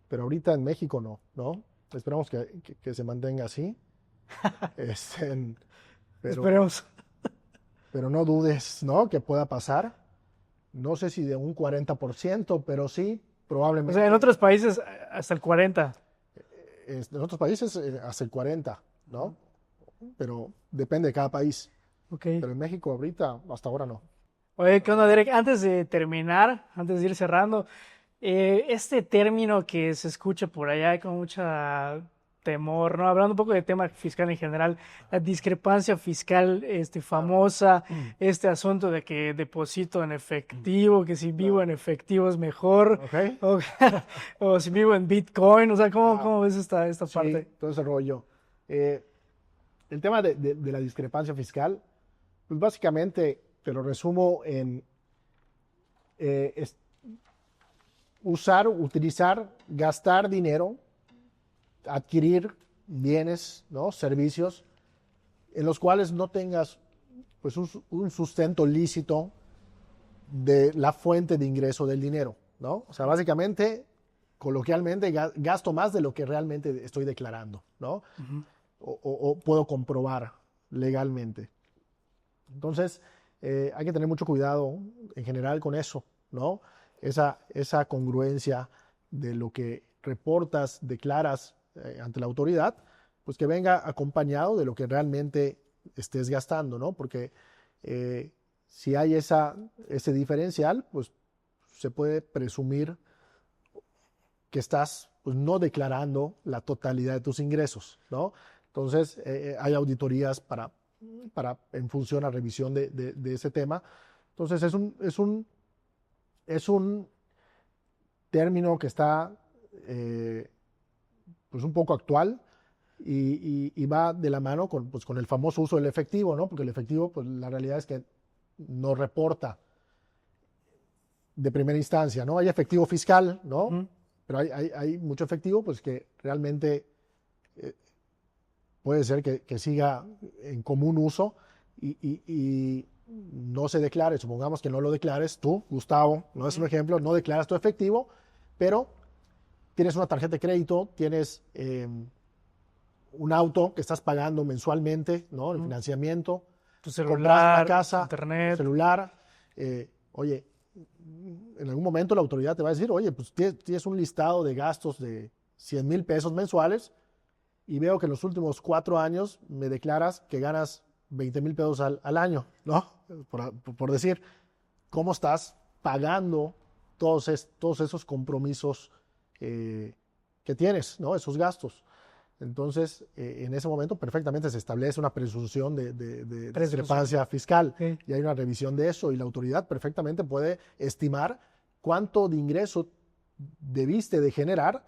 Speaker 2: pero ahorita en México no, ¿no? Esperamos que se mantenga así, este, pero,
Speaker 1: esperemos.
Speaker 2: pero no dudes, ¿no? Que pueda pasar. No sé si de un 40%, pero sí,
Speaker 1: O sea, en
Speaker 2: probablemente.
Speaker 1: otros países hasta el 40.
Speaker 2: En otros países hasta el 40, ¿no? Pero depende de cada país.
Speaker 1: Ok.
Speaker 2: Pero en México ahorita, hasta ahora no.
Speaker 1: Oye, ¿qué onda, Derek? Antes de terminar, antes de ir cerrando, este término que se escucha por allá con mucha temor, ¿no? Hablando un poco de tema fiscal en general, la discrepancia fiscal,
Speaker 2: Claro.
Speaker 1: famosa,
Speaker 2: Mm.
Speaker 1: este asunto de que deposito en efectivo, que si vivo
Speaker 2: Claro.
Speaker 1: en efectivo es mejor,
Speaker 2: ¿Ok?
Speaker 1: o, o si vivo en Bitcoin, o sea, ¿cómo,
Speaker 2: Ah,
Speaker 1: cómo ves esta
Speaker 2: sí,
Speaker 1: parte?
Speaker 2: todo ese rollo. Eh, el tema de la discrepancia fiscal, pues básicamente te lo resumo en es utilizar, gastar dinero, adquirir bienes, ¿no? Servicios en los cuales no tengas pues un sustento lícito de la fuente de ingreso del dinero, ¿no? O sea, básicamente, coloquialmente, gasto más de lo que realmente estoy declarando, ¿no?
Speaker 1: Ujú.
Speaker 2: O puedo comprobar legalmente. Entonces, hay que tener mucho cuidado en general con eso, ¿no? Esa congruencia de lo que reportas, declaras ante la autoridad, pues que venga acompañado de lo que realmente estés gastando, ¿no? Porque eh, si hay ese diferencial, pues se puede presumir que estás pues, no declarando la totalidad de tus ingresos, ¿no? Entonces, hay auditorías en función a revisión de ese tema. Entonces, es un término que está eh, pues un poco actual y va de la mano pues, con el famoso uso del efectivo, ¿no? Porque el efectivo, pues la realidad es que no reporta de primera instancia, ¿no? Hay efectivo fiscal, ¿no?
Speaker 1: Ujú.
Speaker 2: Pero hay mucho efectivo, pues que realmente eh, puede ser que siga en común uso y no se declare. Supongamos que no lo declares tú, Gustavo, no es un
Speaker 1: Ujú.
Speaker 2: ejemplo, no declaras tu efectivo, pero tienes una tarjeta de crédito, tienes un auto que estás pagando mensualmente, ¿no? El
Speaker 1: Ujú.
Speaker 2: financiamiento,
Speaker 1: Tu
Speaker 2: compraste una
Speaker 1: celular,
Speaker 2: casa, tu
Speaker 1: internet.
Speaker 2: celular, oye, en algún momento la autoridad te va a decir, oye, pues tienes un listado de gastos de 100,000 pesos mensuales y veo que en los últimos 4 años me declaras que ganas 20,000 pesos al año, ¿no? Por decir, ¿cómo estás pagando todos esos compromisos eh, que tienes, ¿no? Esos gastos. Entonces, en ese momento perfectamente se establece una presunción de
Speaker 1: Presunción.
Speaker 2: discrepancia fiscal
Speaker 1: Ok.
Speaker 2: y hay una revisión de eso y la autoridad perfectamente puede estimar cuánto de ingreso debiste de generar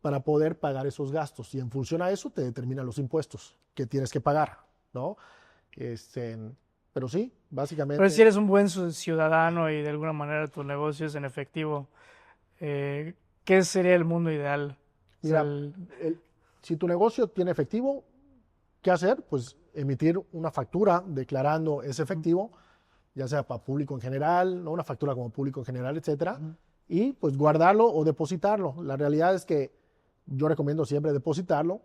Speaker 2: para poder pagar esos gastos y en función a eso te determinan los impuestos que tienes que pagar, ¿no? Este, pero sí,
Speaker 1: Pero si
Speaker 2: básicamente,
Speaker 1: eres un buen ciudadano y de alguna manera tu negocio es en efectivo, eh, ¿qué sería el mundo ideal? O sea,
Speaker 2: mira, el- si tu negocio tiene efectivo, ¿qué hacer? Pues emitir una factura declarando ese
Speaker 1: ujú,
Speaker 2: efectivo, ya sea para público en general, ¿no? Una factura como público en general, etcétera,
Speaker 1: ujú,
Speaker 2: y pues guardarlo o depositarlo. La realidad es que yo recomiendo siempre depositarlo,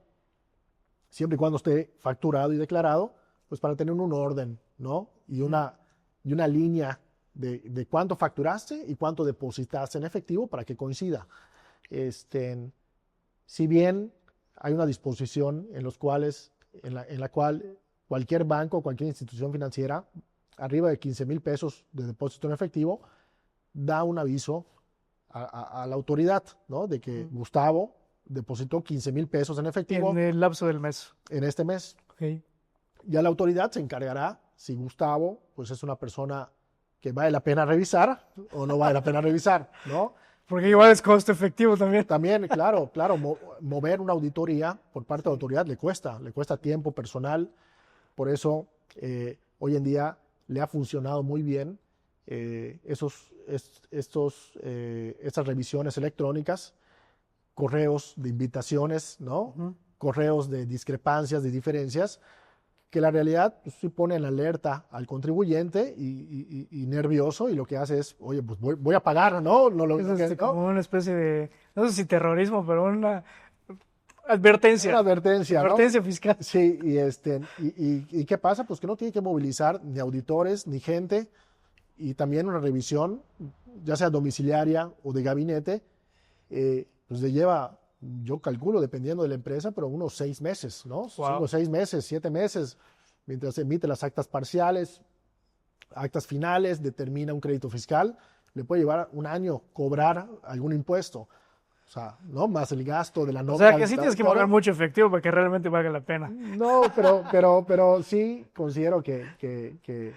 Speaker 2: siempre y cuando esté facturado y declarado, pues para tener un orden, ¿no?
Speaker 1: ujú.
Speaker 2: Y una línea de cuánto facturaste y cuánto depositaste en efectivo para que coincida. Este, si bien hay una disposición en la cual cualquier banco, cualquier institución financiera arriba de 15,000 pesos de depósito en efectivo, da un aviso a la autoridad, ¿no? De que Gustavo depositó 15,000 pesos en efectivo
Speaker 1: En el lapso del mes.
Speaker 2: en este mes.
Speaker 1: Ok.
Speaker 2: Ya la autoridad se encargará si Gustavo pues es una persona que vale la pena revisar o no vale la pena revisar, ¿no?
Speaker 1: Porque igual es costo efectivo también.
Speaker 2: También, claro, mover una auditoría por parte de la autoridad le cuesta tiempo personal. Por eso, hoy en día le ha funcionado muy bien estas revisiones electrónicas, correos de invitaciones, ¿no? Correos de discrepancias, de diferencias, que la realidad pues, sí pone en alerta al contribuyente y nervioso, y lo que hace es, oye, pues voy a pagar, ¿no?
Speaker 1: Es como una especie de, no sé si terrorismo, pero una advertencia.
Speaker 2: Una advertencia, ¿no?
Speaker 1: Advertencia fiscal.
Speaker 2: Sí, y ¿qué pasa? Pues que no tiene que movilizar ni auditores ni gente, y también una revisión, ya sea domiciliaria o de gabinete, pues le lleva, yo calculo, dependiendo de la empresa, pero unos 6 meses, ¿no? 5, 6 meses, 7 meses, mientras se emite las actas parciales, actas finales, determina un crédito fiscal, le puede llevar un año cobrar algún impuesto. O sea, ¿no? Más el gasto de la nota.
Speaker 1: O sea, que sí tienes que mover mucho efectivo para que realmente valga la pena.
Speaker 2: No, pero sí considero que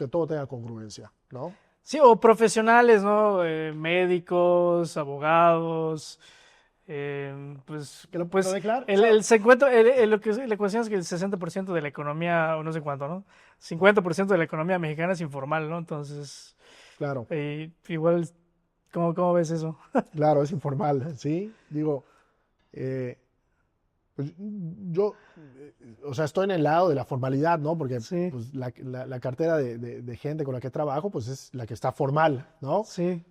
Speaker 2: todo tenga congruencia, ¿no?
Speaker 1: Sí, o profesionales, ¿no? Médicos, abogados, pues
Speaker 2: Que lo declare.
Speaker 1: lo que la cuestión es que el 60% de la economía, o no sé cuánto, ¿no? 50% de la economía mexicana es informal, ¿no? Entonces,
Speaker 2: Claro,
Speaker 1: igual, ¿cómo ves eso?
Speaker 2: claro, es informal, ¿sí? Digo, pues yo, o sea, estoy en el lado de la formalidad, ¿no? Porque
Speaker 1: Sí.
Speaker 2: pues, la cartera de gente con la que trabajo, pues es la que está formal, ¿no?
Speaker 1: Sí,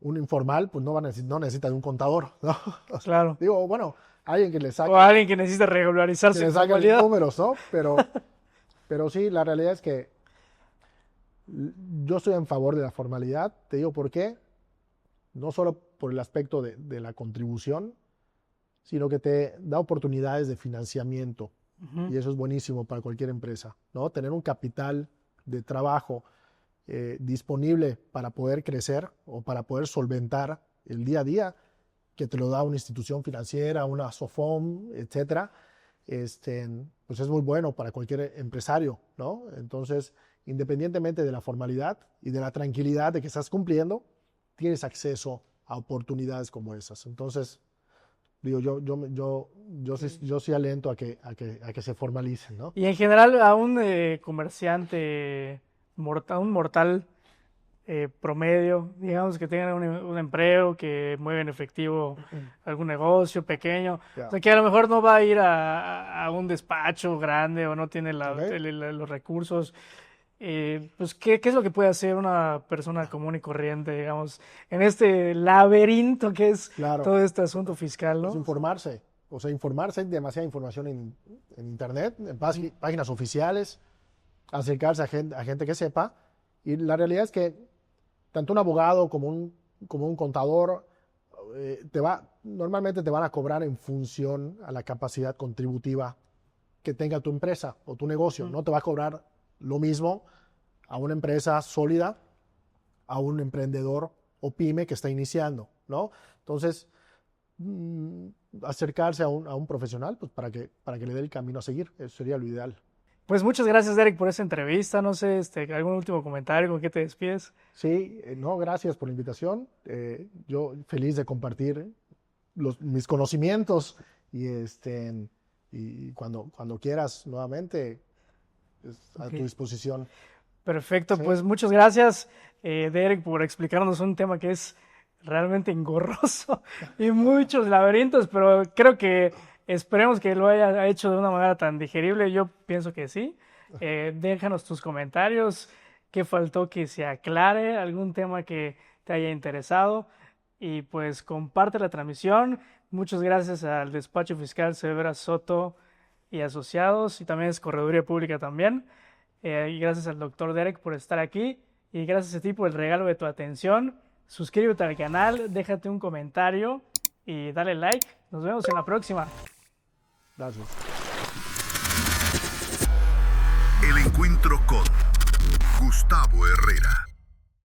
Speaker 2: Un informal, pues no necesita de un contador, ¿no?
Speaker 1: claro.
Speaker 2: Digo, bueno, alguien que le saque,
Speaker 1: O alguien que necesita regularizar
Speaker 2: que
Speaker 1: su
Speaker 2: le saque los
Speaker 1: informalidad.
Speaker 2: números, ¿no? Pero sí, la realidad es que yo estoy en favor de la formalidad. Te digo por qué. No solo por el aspecto de la contribución, sino que te da oportunidades de financiamiento. Y eso es buenísimo para cualquier empresa, ¿no? Tener un capital de trabajo disponible para poder crecer o para poder solventar el día a día, que te lo da una institución financiera, una SOFOM, etcétera, pues es muy bueno para cualquier empresario, ¿no? Entonces, independientemente de la formalidad y de la tranquilidad de que estás cumpliendo, tienes acceso a oportunidades como esas. Entonces, digo, yo sí alento a que se formalicen, ¿no?
Speaker 1: Y en general a un comerciante, un mortal promedio, digamos que tengan un empleo, que mueve en efectivo algún negocio pequeño,
Speaker 2: Ya.
Speaker 1: o sea, que a lo mejor no va a ir a un despacho grande o no tiene
Speaker 2: Ok.
Speaker 1: los recursos. Pues, ¿qué es lo que puede hacer una persona común y corriente, digamos, en este laberinto que es
Speaker 2: Claro.
Speaker 1: todo este asunto fiscal,
Speaker 2: Es
Speaker 1: ¿no?
Speaker 2: informarse. O sea, informarse, hay demasiada información en Internet, en páginas oficiales, acercarse a gente que sepa. Y la realidad es que tanto un abogado como un contador normalmente te van a cobrar en función a la capacidad contributiva que tenga tu empresa o tu negocio. No te va a cobrar lo mismo a una empresa sólida, a un emprendedor o pyme que está iniciando, ¿no? Entonces, acercarse a un profesional, pues para que le dé el camino a seguir, eso sería lo ideal.
Speaker 1: Pues muchas gracias, Derek, por esta entrevista. No sé, algún último comentario, ¿con qué te despides?
Speaker 2: Sí, no, gracias por la invitación. Yo feliz de compartir mis conocimientos y cuando quieras nuevamente a tu disposición.
Speaker 1: Perfecto,
Speaker 2: Sí.
Speaker 1: pues muchas gracias, Derek, por explicarnos un tema que es realmente engorroso y muchos laberintos, pero creo que esperemos que lo haya hecho de una manera tan digerible. Yo pienso que sí. Déjanos tus comentarios, qué faltó que se aclare, algún tema que te haya interesado y pues comparte la transmisión. Muchas gracias al Despacho Fiscal Severa Soto y Asociados, y también es Correduría Pública también. Y gracias al doctor Derek por estar aquí, y gracias a ti por el regalo de tu atención. Suscríbete al canal, déjate un comentario y dale like. Nos vemos en la próxima.
Speaker 2: Gracias.
Speaker 3: El encuentro con Gustavo Herrera.